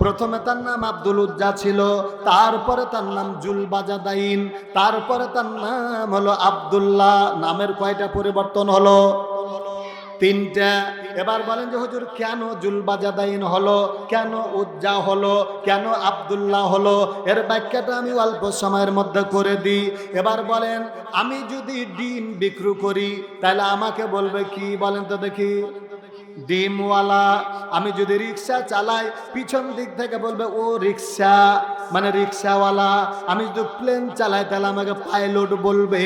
প্রথমে তার নাম আব্দুল উজ্জা ছিল, তারপরে তার নাম জুলবাজাদাইন, তারপরে তার নাম হলো আব্দুল্লাহ। নামের কয়টা পরিবর্তন হলো? তিনটা। এবার বলেন যে হুজুর কেন জুলবাজাদাইন হলো, কেন উজ্জা হলো, কেন আব্দুল্লাহ হলো? এর ব্যাখ্যাটা আমি অল্প সময়ের মধ্যে করে দিই। এবার বলেন আমি যদি ডিম বিক্রি করি তাহলে আমাকে বলবে কি বলেন তো দেখি? ডিমওয়ালা। আমি যদি রিক্সা চালাই পিছন দিক থেকে বলবে ও রিক্সা, মানে রিক্সাওয়ালা। আমি যদি প্লেন চালাই তাহলে আমাকে পাইলট বলবে।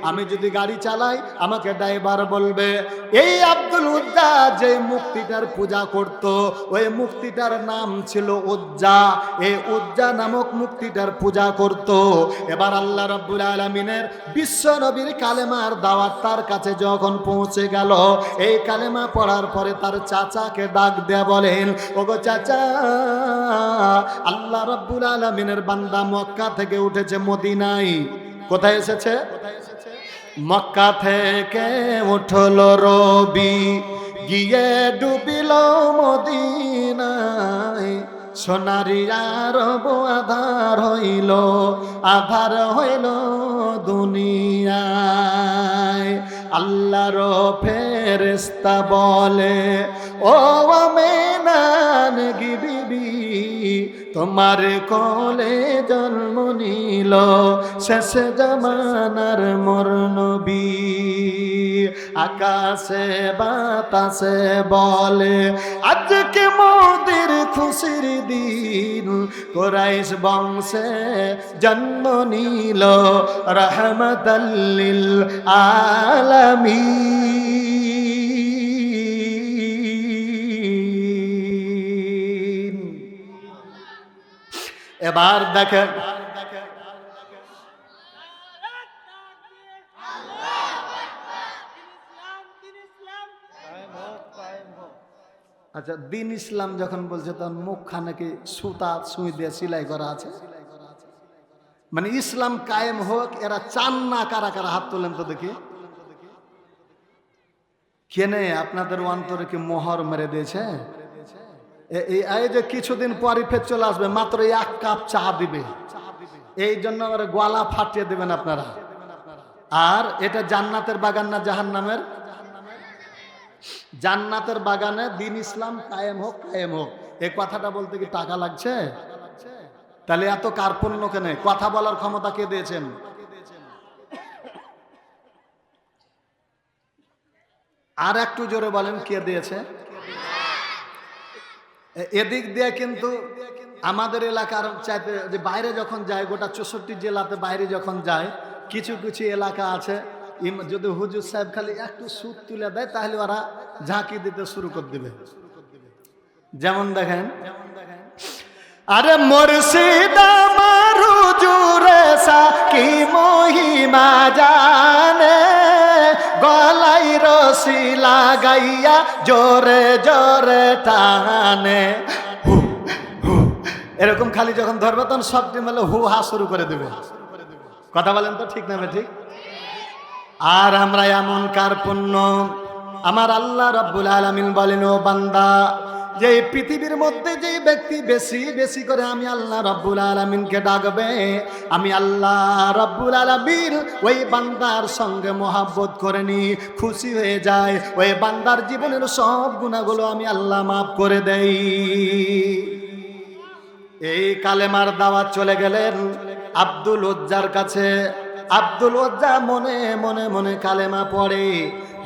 আমি যদি গাড়ি চালাই আমাকে ড্রাইভার বলবে। এই আব্দুল উজ্জা যে মূর্তিটার পূজা করত ওই মূর্তিটার নাম ছিল উজ্জা। এই উজ্জা নামক মূর্তিটার পূজা করত। এবার আল্লাহ রাব্বুল আলামিনের বিশ্ব নবীর কালেমার দাওয়াত তার কাছে যখন পৌঁছে গেল, এই কালেমা পড়ার পরে তার চাচাকে ডাক দেয়া বলেন ওগো চাচা, আল্লাহ রাব্বুল আলামিনের বান্দা মক্কা থেকে উঠেছে মদিনায়। কোথায় এসেছে? মক্কা থেকে উঠল রবি, গিয়ে ডুবিল মদিনায়। সোনারি আরব আধার হইল, আধার হইল দুনিয়ায়। আল্লাহর ফেরেশতা বলে, ও আমেনার বিবি, তোমার কোলে জন্ম নিল শেষ জামানার মোর নবী। আকাশে বাতাসে বলে, আজকে মোদের খুশির দিন, কুরাইশ বংশে জন্ম নিল রহমতাল লিল আলামিন। এবার দেখেন, আচ্ছা দিন ইসলাম যখন বলছে তখন মুখখানে কি সুতা সুই দিয়ে সেলাই করা আছে? মানে ইসলাম কায়েম হোক এরা চান না? কারা কারা হাত তোলেন তো দেখি। কেনে আপনাদের অন্তরে কি মোহর মেরে দিয়েছে? এই যে কিছুদিন পরই ফের চলে আসবে, মাত্র এক কাপ চা দিবে, এই জন্য আবার গলা ফাটিয়ে দেবেন আপনারা। আর এটা জান্নাতের বাগান না জাহান্নামের? জান্নাতের বাগানে দিন ইসলাম কায়েম হোক, কায়েম হোক, এই কথাটা বলতে কি টাকা লাগছে? তাহলে এত কার্পণ্য কেন? কথা বলার ক্ষমতা কে দিয়েছেন? আর একটু জোরে বলেন, কে দিয়েছে? এদিক দিয়ে কিন্তু আমাদের এলাকার চাইতে যে বাইরে যখন যায়, গোটা 64 জেলাতে বাইরে যখন যায়, কিছু কিছু এলাকা আছে যদি হুজুর সাহেব খালি একটু সুদ তুলে দেয় তাহলে ওরা ঝাঁকি দিতে শুরু করে দিবে। যেমন দেখেন, আরে মুর্শিদ আমার হুজুরে সাকি মহিমা জানে, গলাই রশি লাগাইয়া জোরে জোরে টানে। এরকম খালি যখন ধরবে তখন সবটি মিলে হু হা শুরু করে দেবে। কথা বলেন তো, ঠিক না ঠিক? আর আমরা এমন কার্পণ্য, আমার আল্লাহ রাব্বুল আলামিন বলেন, ও বান্দা, যে পৃথিবীর মধ্যে যে ব্যক্তি বেশি বেশি করে আমি আল্লাহ রাব্বুল আলামিনকে ডাকবে, আমি আল্লাহ রাব্বুল আলামিন ওই বান্দার সঙ্গে মহব্বত করে নি, খুশি হয়ে যায়, ওই বান্দার জীবনের সব গুনাহগুলো আমি আল্লাহ মাফ করে দেই। এই কালেমার দাওয়াত চলে গেলেন আব্দুল উজ্জার কাছে। আব্দুল উজ্জা মনে মনে মনে কালেমা পড়ে।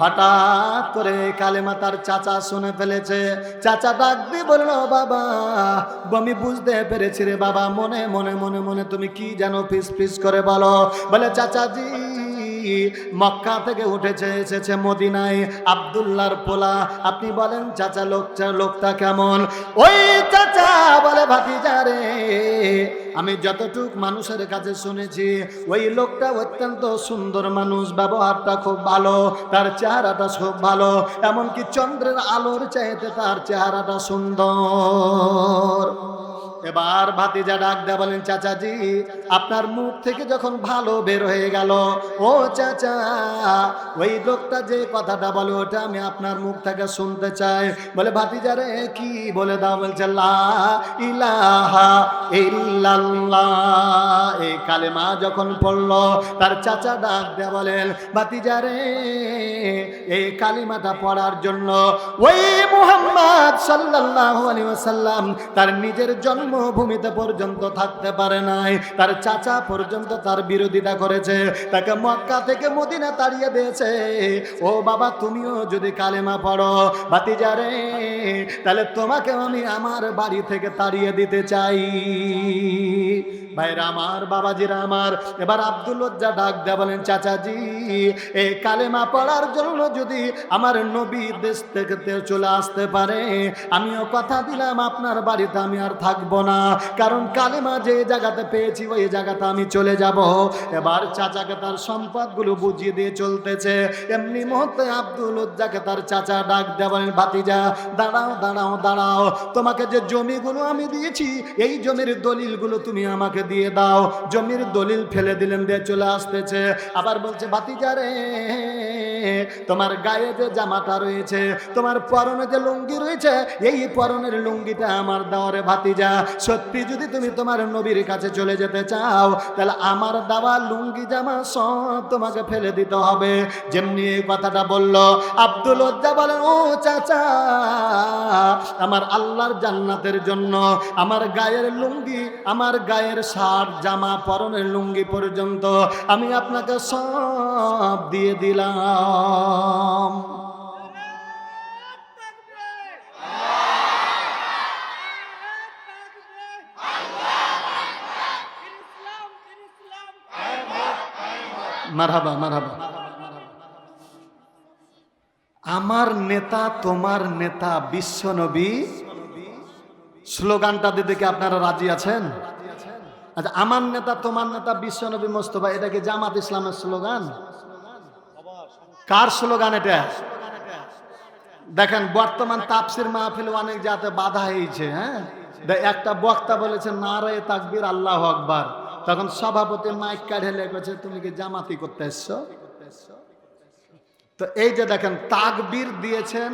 হঠাৎ করে কালেমা তার চাচা শুনে ফেলেছে। চাচা ডাক দিয়ে বলল, বাবা আমি বুঝতে পেরেছি রে বাবা, মনে মনে মনে মনে তুমি কি যেন ফিস ফিস করে বলো। বলে, চাচাজি মক্কা থেকে উঠেছে, এসেছে মদিনায়, আব্দুল্লাহর পোলা। আপনি বলেন চাচা লোকটা কেমন? ওই চাচা বলে, ভাতিজা রে, আমি যতটুক মানুষের কাছে শুনেছি ওই লোকটা অত্যন্ত সুন্দর মানুষ, ব্যবহারটা খুব ভালো, তার চেহারাটা খুব ভালো, এমনকি চন্দ্রের আলোর চাইতে তার চেহারাটা সুন্দর। এবার ভাতিজা ডাক দেয়া বলেন, চাচাজি আপনার মুখ থেকে যখন ভালো বের হয়ে গেল, ও চাচা ওই লোকটা যে কথাটা বলে ওটা আমি আপনার মুখ থেকে শুনতে চাই। বলে, ভাতিজা রে কি বলে দাও? বলছে, লা ইলাহা ইল্লাল্লাহ। এই কালেমা যখন পড়লো তার চাচা ডাক দেয়া বলেন, ভাতিজা রে এই কালিমাটা পড়ার জন্য ওই মুহাম্মদ সাল্লাল্লাহু আলাইহি ওয়াসাল্লাম তার নিজের জন্মভূমিতে পর্যন্ত থাকতে পারে নাই, তার চাচা পর্যন্ত তার বিরোধিতা করেছে, তাকে মক্কা থেকে মদিনা তাড়িয়ে দিয়েছে। ও বাবা, তুমিও যদি কালেমা পড়ো ভাতিজা রে, তাহলে তোমাকে আমি আমার বাড়ি থেকে তাড়িয়ে দিতে চাই। ভাইরা আমার, বাবাজিরা আমার, এবার আব্দুল উজ্জা ডাক দেয়া বলেন, চাচাজি এই কালেমা পড়ার জন্য যদি আমার নবী দেশ থেকে চলে আসতে পারে, আমিও কথা দিলাম আপনার বাড়িতে আমি আর থাকবো না, কারণ কালেমা যে জায়গাতে পেয়েছি ওই জায়গাতে আমি চলে যাব। এবার চাচাকে তার সম্পদগুলো বুঝিয়ে দিয়ে চলতেছে, এমনি মুহূর্তে আব্দুল উজ্জাকে তার চাচা ডাক দেয়া বলেন, ভাতিজা দাঁড়াও দাঁড়াও দাঁড়াও, তোমাকে যে জমিগুলো আমি দিয়েছি এই জমির দলিলগুলো তুমি আমাকে দিয়ে দাও। জমির দলিল ফেলে দিলেন, দিয়ে চলে আসতেছে। আবার বলছে ভাতিজা রে, তোমার গায়ে যে জামাটা রয়েছে, তোমার পরনে যে লুঙ্গি রয়েছে, এই পরনের লুঙ্গিটা আমার দাও রে ভাতিজা। সত্যি যদি তুমি তোমার নবীর কাছে চলে যেতে চাও, তাহলে আমার দেওয়া লুঙ্গি জামা সব তোমাকে ফেলে দিতে হবে। যেমনি এই কথাটা বলল, আব্দুল উজ্জা বলেন, ও চাচা, আমার আল্লাহর জান্নাতের জন্য আমার গায়ের লুঙ্গি, আমার গায়ের শার্ট, জামা, পরনের লুঙ্গি পর্যন্ত আমি আপনাকে সব দিয়ে দিলাম। মারহাবা মারহাবা। আমার নেতা তোমার নেতা বিশ্বনবী, স্লোগানটা দিতে কি আপনারা রাজি আছেন? আচ্ছা, আমার নেতা তোমার নেতা বিশ্বনবী মোস্তফা, এটা কি জামাত ইসলামের স্লোগান? কার স্লোগান এটা? দেখেন বর্তমান তাফসির মাহফিল অনেক জায়গাতে বাধা হয়েছে। হ্যাঁ, একটা বক্তা বলেছে নারায়ে তাকবীর আল্লাহু আকবার, তখন সভাপতি মাইক কাঢ়ে লেগেছে, তুমি কি জামাতি করতে এসছো? তো এই যে দেখেন তাকবীর দিয়েছেন,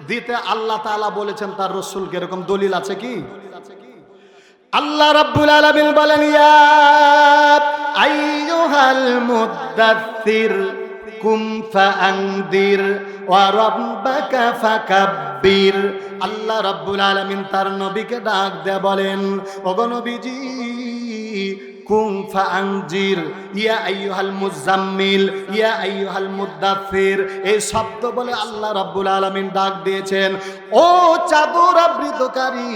দিতে আল্লাহ তাআলা বলেছেন তার রাসূলকে, এরকম দলিল আছে কি? আল্লাহ রাব্বুল আলামিন বলেন, ইয়া আইয়ুহাল মুদ্দাথির কুম ফাআনদির ওয়া রাব্বাকা ফাকাব্বির। আল্লাহ রাব্বুল আলামিন তার নবীকে ডাক দেয়া বলেন, ওগো নবীজি, কুম ফাআনজির, ইয়া আইয়ুহাল মুজাম্মিল, ইয়া আইয়ুহাল মুদ্দাথির। এই শব্দ বলে আল্লাহ রাব্বুল আলামিন ডাক দিয়েছেন, ও চাদর আবৃতকারী,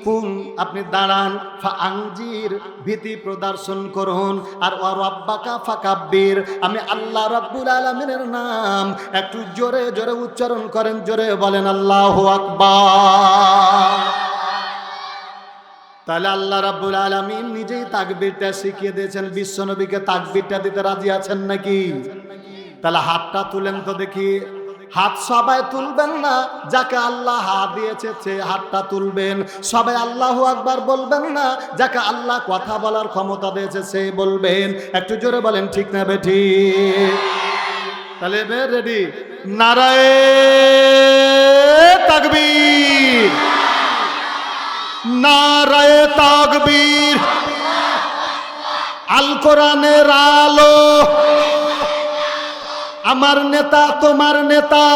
কুম, আপনি দাঁড়ান, ফাআনজির, ভীতি প্রদর্শন করুন, আর ওয়া রাব্বাকা ফাকাব্বির, আমি আল্লাহ রাব্বুল আলামিনের নাম একটু জোরে জোরে উচ্চারণ করেন, জোরে বলেন আল্লাহু আকবার। তাহলে আল্লাহ রাব্বুল আলামিন নিজেই তাকবীরটা শিখিয়ে দিয়েছেন, বিশ্বনবীকে তাকবীরটা দিতে রাজি আছেন নাকি? তাহলে হাতটা তুলেন তো দেখি। হাত সবাই তুলবেন না, যাকে আল্লাহ হাত দিয়েছে সে হাতটা তুলবেন। সবাই আল্লাহু আকবার বলবেন না, যাকে আল্লাহ কথা বলার ক্ষমতা দিয়েছে সে বলবেন। একটু জোরে বলেন ঠিক না বেঠিক? তাহলে রেডি? নারায়ে তাকবীর, নারায়ে তাকবীর। আল কোরআনের আলো, আমার নেতা তোমার নেতা।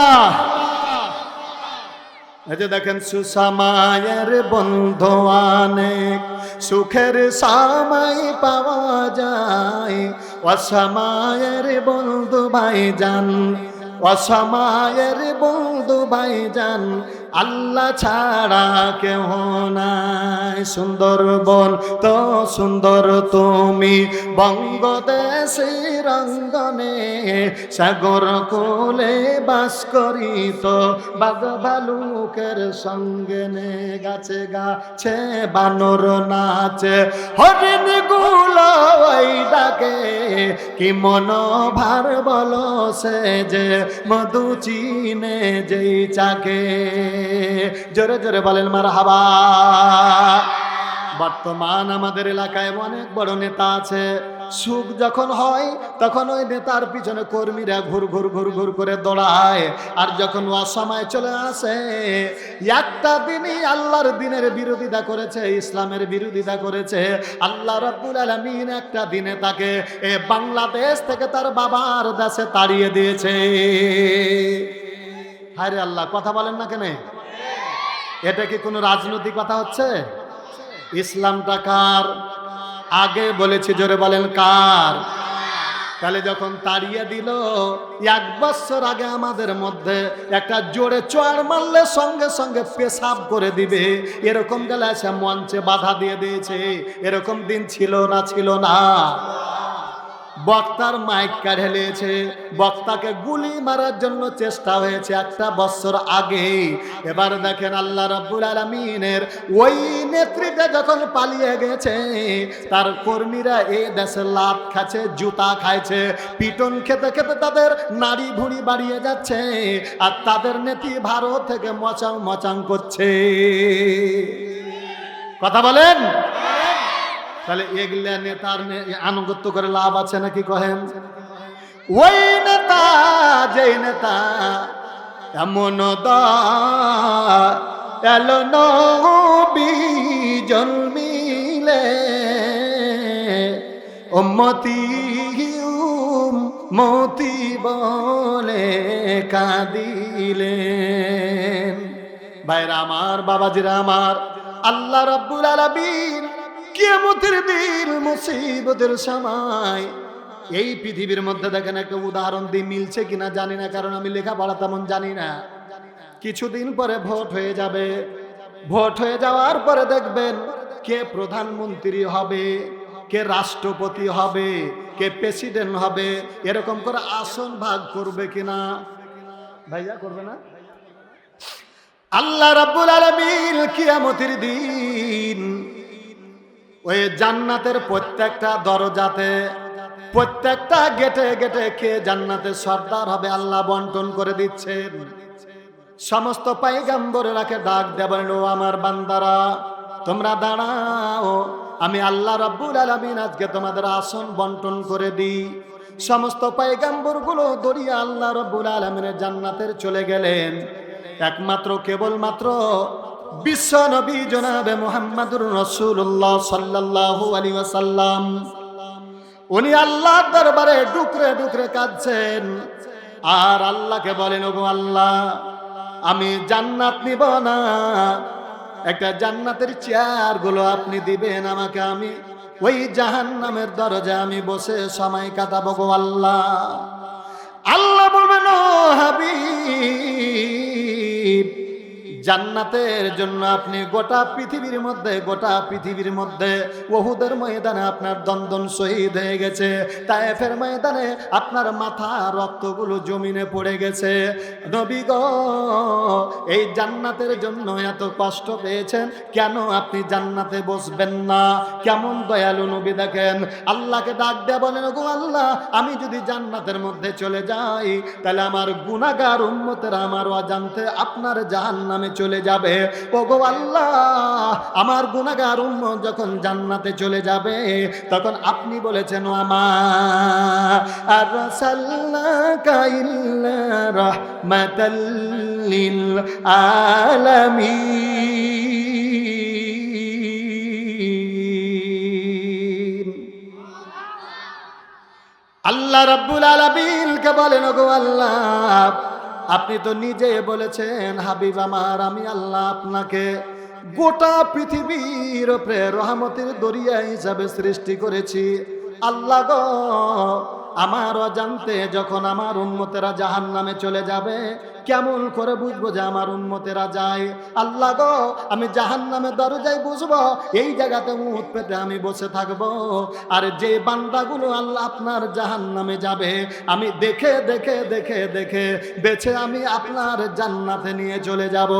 এই যে দেখেন, সুসময়ের বন্ধু অনেক, সুখের সময় পাওয়া যায়, অসময়ের বন্ধু ভাইজান, অসময়ের বন্ধু ভাইজান, আল্লাহ ছাড়া কেহ নাই। সুন্দরবন তো সুন্দর তুমি, বঙ্গদেশের অঙ্গনে, সাগর কোলে বাস করিত, বাঘ ভালুকের সঙ্গে নে, গাছে গাছে বানর নাচে, হরিণ গুলো ওই ডাকে, কি মনোভার বলো সে যে মধু চিনে যেই চাকে। জোরে জোরে বলেন মারহাবা। বর্তমান আমাদের এলাকায় অনেক বড় নেতা আছে, সুখ যখন হয় তখন ওই নেতার পিছনে কর্মীরা ঘুর ঘুর ঘুর ঘুর করে দৌড়ায়, আর যখন অসময় চলে আসে, একটা দিনই আল্লাহর দিনের বিরোধিতা করেছে, ইসলামের বিরোধিতা করেছে, আল্লাহ রাব্বুল আলামিন একটা দিনে তাকে এ বাংলাদেশ থেকে তার বাবার দেশে তাড়িয়ে দিয়েছে। হায়রে আল্লাহ, কথা বলেন না কেন? এটা কি কোনো রাজনৈতিক কথা হচ্ছে? ইসলামটা কার? আগে বলেছি, জোরে বলেন কার? তাহলে যখন তাড়িয়ে দিল, 1 বছর আগে আমাদের মধ্যে একটা জোরে চোয়ার মারলে সঙ্গে সঙ্গে পেশাব করে দিবে, এরকম গেলে সে মঞ্চে বাধা দিয়ে দিয়েছে। এরকম দিন ছিল না? ছিল না? বক্তার মাইক কাঢ়ে নিয়েছে, বক্তাকে গুলি মারার জন্য চেষ্টা হয়েছে 1 বছর আগে। এবার দেখেন আল্লাহ রাব্বুল আলামিনের ওই নেত্রীটা যখন পালিয়ে গেছে, তার কর্মীরা এই দেশে লাত খাচ্ছে, জুতা খাইছে, পিটন খেতে খেতে তাদের নাড়ি ভুঁড়ি বাড়িয়ে যাচ্ছে, আর তাদের নেত্রী ভারত থেকে মচাং মচাং করছে। কথা বলেন? তাহলে এগুলা নেতার আনুগত্য করে লাভ আছে নাকি কহেন? ওই নেতা, যেই নেতা এমন এলো নবী জন্মিলে উম্মতি মতি বলে কাঁদিলেন। ভাইরা আমার, বাবাজিরা আমার, আল্লাহ রাব্বুল আলামিন কিয়ামতের দিন মুসিবতের সময় এই পৃথিবীর মধ্যে দেখেন একটা উদাহরণ দিয়ে মিলছে কিনা জানি না, কারণ আমি লেখাপড়া তেমন জানি না। কিছুদিন পরে ভোট হয়ে যাবে, ভোট হয়ে যাওয়ার পরে দেখবেন কে প্রধানমন্ত্রী হবে, কে রাষ্ট্রপতি হবে, কে প্রেসিডেন্ট হবে, এরকম করে আসন ভাগ করবে কিনা? ভাইয়া করবে না? আল্লাহ রাব্বুল আলামিন কিয়ামতের দিন ওই জান্নাতের প্রত্যেকটা দরজাতে, প্রত্যেকটা গেটে গেটে কে জান্নাতের সর্দার হবে আল্লাহ বন্টন করে দিচ্ছেন। সমস্ত পয়গম্বররাকে ডাক দেবেন, ও আমার বান্দারা তোমরা দাঁড়াও, আমি আল্লাহ রাব্বুল আলামিন আজকে তোমাদের আসন বন্টন করে দিই। সমস্ত পয়গম্বরগুলো দরিয়া আল্লাহ রাব্বুল আলামিনের জান্নাতের চলে গেলেন। একমাত্র কেবলমাত্র বিশ্ব নবী জনাবে মুহাম্মাদুর রাসূলুল্লাহ সাল্লাল্লাহু আলাইহি ওয়াসাল্লাম উনি আল্লাহর দরবারে ডুকরে ডুকরে কাঁদছেন আর আল্লাহকে বলেন, ওগো আল্লাহ আমি জান্নাত নিব না, একটা জান্নাতের চেয়ার গুলো আপনি দিবেন আমাকে, আমি ওই জাহান্নামের দরজা আমি বসে সময় কাটাবো গো আল্লাহ। আল্লাহ বলবেন, ও হাবিব জান্নাতের জন্য আপনি গোটা পৃথিবীর মধ্যে উহুদের ময়দানে আপনার দন্দন শহীদ হয়ে গেছে, তায়েফের ময়দানে আপনার মাথা রক্তগুলো জমিনে পড়ে গেছে। নবী গো এই জান্নাতের জন্য এত কষ্ট পেয়েছেন, কেন আপনি জান্নাতে বসবেন না? কেমন দয়ালু নবী দেখেন। আল্লাহকে ডাক দেয়া বলেন, গো আল্লাহ আমি যদি জান্নাতের মধ্যে চলে যাই তাহলে আমার গুনাহগার উম্মতেরা আমার অজান্তে আপনার জাহান্নামে চলে যাবে। ওগো আল্লাহ আমার গুনাহগার উম্মত যখন জান্নাতে চলে যাবে তখন আপনি বলেছেন, ওয়ামা আরসালনাকা ইল্লা রাহমাতাল লিল আলামিন। আল্লাহ রাব্বুল আলামিনকে বলেন, ওগো আল্লাহ আপনি তো নিজে বলেছেন হাবিব আমার আমি আল্লাহ আপনাকে গোটা পৃথিবীর উপরে রহমতের দরিয়া হিসাবে সৃষ্টি করেছি। আল্লাহ গো আমার অজান্তে যখন আমার উম্মতেরা জাহান্নামে চলে যাবে কেমন করে বুঝবো যে আমার উম্মতেরা যায়? আল্লাহ গো আমি জাহান্নামের দরজায় বসবো, এই জায়গাতে মুখ পেতে আমি বসে থাকবো, আর যে বান্দাগুলো আল্লাহ আপনার জাহান্নামে যাবে আমি দেখে দেখে দেখে দেখে বেছে আমি আপনার জান্নাতে নিয়ে চলে যাব।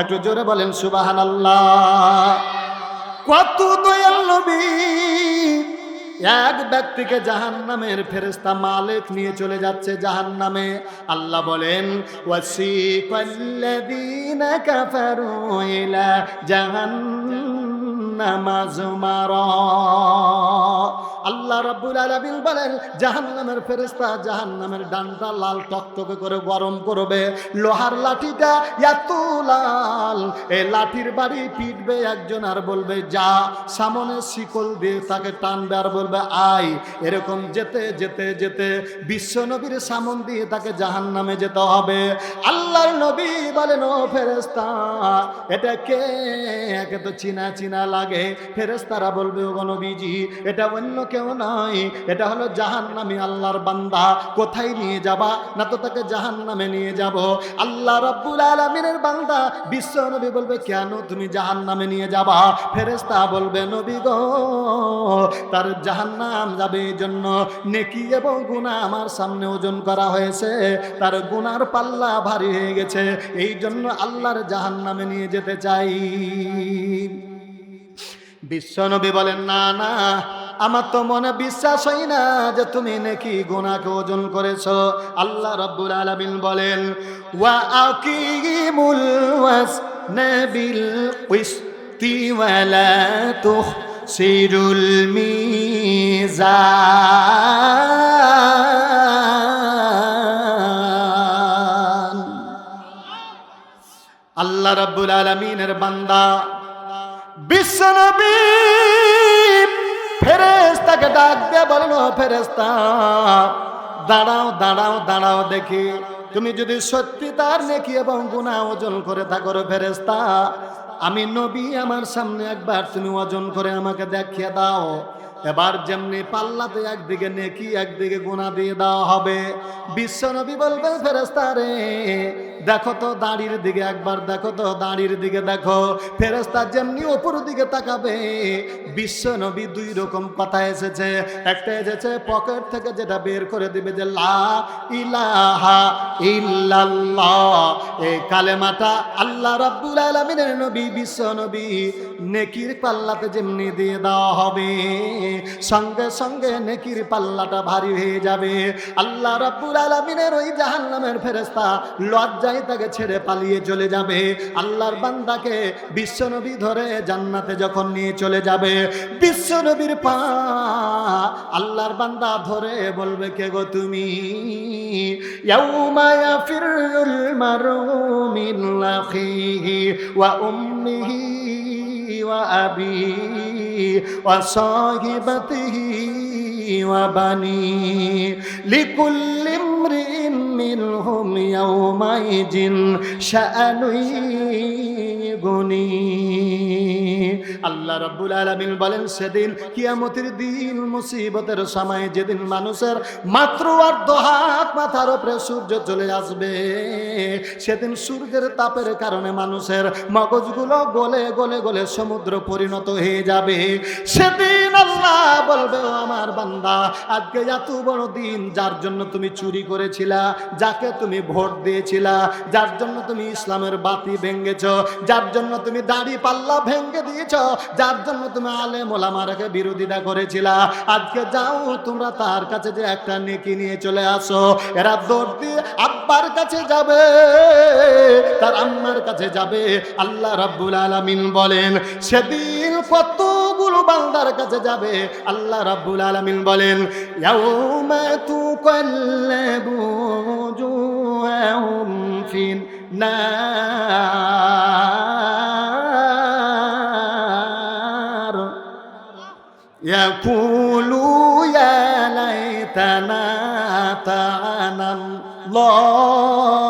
একটু জোরে বলেন সুবহানাল্লাহ। কত দয়াল নবী! এক ব্যক্তিকে জাহান্নামের ফেরেশতা মালিক নিয়ে চলে যাচ্ছে জাহান্নামে। আল্লাহ বলেন, ওয়াসিকাল্লাযীনা কাফারু ইলা জাহান্নামা যুমারা। আল্লাহ রাব্বুল আলামিন বলেন জাহান্নামের ফেরেশতা জাহান্নামের ডানটা লাল টকটকে করে গরম করবে, লোহার লাঠিটা এত লাল এই লাঠির বাড়ি পিটবে একজন আর বলবে যা, সামনে শিকল দিয়ে তাকে টানবে আর বলবে আয়। এরকম যেতে যেতে যেতে বিশ্ব নবীর সামন দিয়ে তাকে জাহান্নামে যেতে হবে। আল্লাহর নবী বলেন, ও ফেরেশতা এটা কে? একে তো চিনা চিনা লাগে। ফেরেশতারা বলবে, ও নবীজি এটা অন্য কেউ নয়, এটা হলো জাহান্নামী আল্লাহর বান্দা। কোথায় নিয়ে যাবা? না তো তাকে জাহান্নামে নিয়ে যাব। আল্লাহ রাব্বুল আলামিনের বান্দা বিশ্ব নবী বলবে, কেন তুমি জাহান্নামে নিয়ে যাবা? ফেরেশতা বলবে, নবী গো তার জাহান্নাম যাবে এই জন্য নেকি এবং গুনাহ আমার সামনে ওজন করা হয়েছে, তার গুনার পাল্লা ভারী হয়ে গেছে, এই জন্য আল্লাহর জাহান্নামে নিয়ে যেতে চাই। বিশ্বনবী বলেন, না না আমার তো মনে বিশ্বাস হয় না যে তুমি নেকি গুনাহকে ওজন করেছো। আল্লাহ রাব্বুল আলামিন বলেন, ওয়া আকিমুল ওয়াজনা বিল কিসতি ওয়া লা সিরুল মিজান। আল্লাহ রাব্বুল আলামিনের বান্দা বিশ্বনবী ফেরেশতাকে ডাক দিয়ে বলেন, ও ফেরেশতা, দাঁড়াও দাঁড়াও দাঁড়াও দেখি, তুমি যদি সত্যি তার নেকি এবং গুনাহ ওজন করে থাকো রে ফেরেশতা, আমি নবী আমার সামনে একবার তুমি ওজন করে আমাকে দেখিয়ে দাও। এবার যেমনি পাল্লাতে একদিকে নেকি একদিকে গুনাহ দিয়ে দেওয়া হবে। বিশ্বনবী বলবেন, ফেরেশতা রে দেখো তো দাড়ির দিকে, একবার দেখো তো দাড়ির দিকে দেখো। ফেরেশতা যেমনি উপর দিকে তাকাবে, বিশ্বনবী দুই রকম কথা এসেছে। একটা এসেছে পকেট থেকে যেটা বের করে দিবে যে লা ইলাহা ইল্লাল্লাহ, এই কালেমাটা আল্লাহ রাব্বুল আলামিনের নবী বিশ্বনবী নেকির পাল্লাতে যেমনি দিয়ে দেওয়া হবে, সঙ্গে সঙ্গে নেকির পাল্লাটা ভারী হয়ে যাবে। আল্লাহ রাব্বুল আলামিনের ওই জাহান্নামের ফেরেশতা লজ্জায় তাকে ছেড়ে পালিয়ে চলে যাবে। আল্লাহর বান্দাকে বিশ্বনবী ধরে জান্নাতে যখন নিয়ে চলে যাবে, বিশ্বনবীর পা আল্লাহর বান্দা ধরে বলবে, কে গো তুমি? ইয়াউমা ইয়াফিরুল মারউ মিন আখিহি ওয়া উম্মিহি ওয়া আবিহি ওয়া সাহিবাতিহি ওয়া বানি লিকুল্লি ইমরিন মিনহুম ইয়াউমাইজিন শাআনুন ইগুনি। আল্লাহ রাব্বুল আলামিন বলেন, সেদিন কিয়ামতের দিন, মুসিবতের সময়, যেদিন মানুষের মাত্র অর্ধ হাত মাথার উপরে সূর্য চলে আসবে, সেদিন সূর্যের তাপের কারণে মানুষের মগজগুলো গলে গলে গলে সমুদ্র পরিণত হয়ে যাবে। সেদিন আল্লাহ বলবে, ও আমার বান্দা, আজকে এত বড় দিন, যার জন্য তুমি চুরি করেছিলা, যাকে তুমি ভোট দিয়েছিলা, যার জন্য তুমি ইসলামের বাতি ভেঙেছ, যার জন্য তুমি দাড়ি পাল্লা ভেঙে দিয়েছ, যার জন্য তুমি আলেম ওলামাকে বিরোধিতা করেছিলা, আজকে যাও তোমরা তার কাছে যে একটা নেকি নিয়ে চলে আসো। এরা দৌড় দিয়ে আব্বার কাছে যাবে, তার আম্মার কাছে যাবে। আল্লাহ রাব্বুল আলামিন বলেন, সেদিন কতগুলো বান্দার কাছে যাবে। আল্লাহ রাব্বুল আলামিন বলেন, ইয়াউমা তুকাল্লাবু ওজুহুহুম ফিন নার ইয়াকুলু ইয়া লাইতানা আতানা আল্লাহ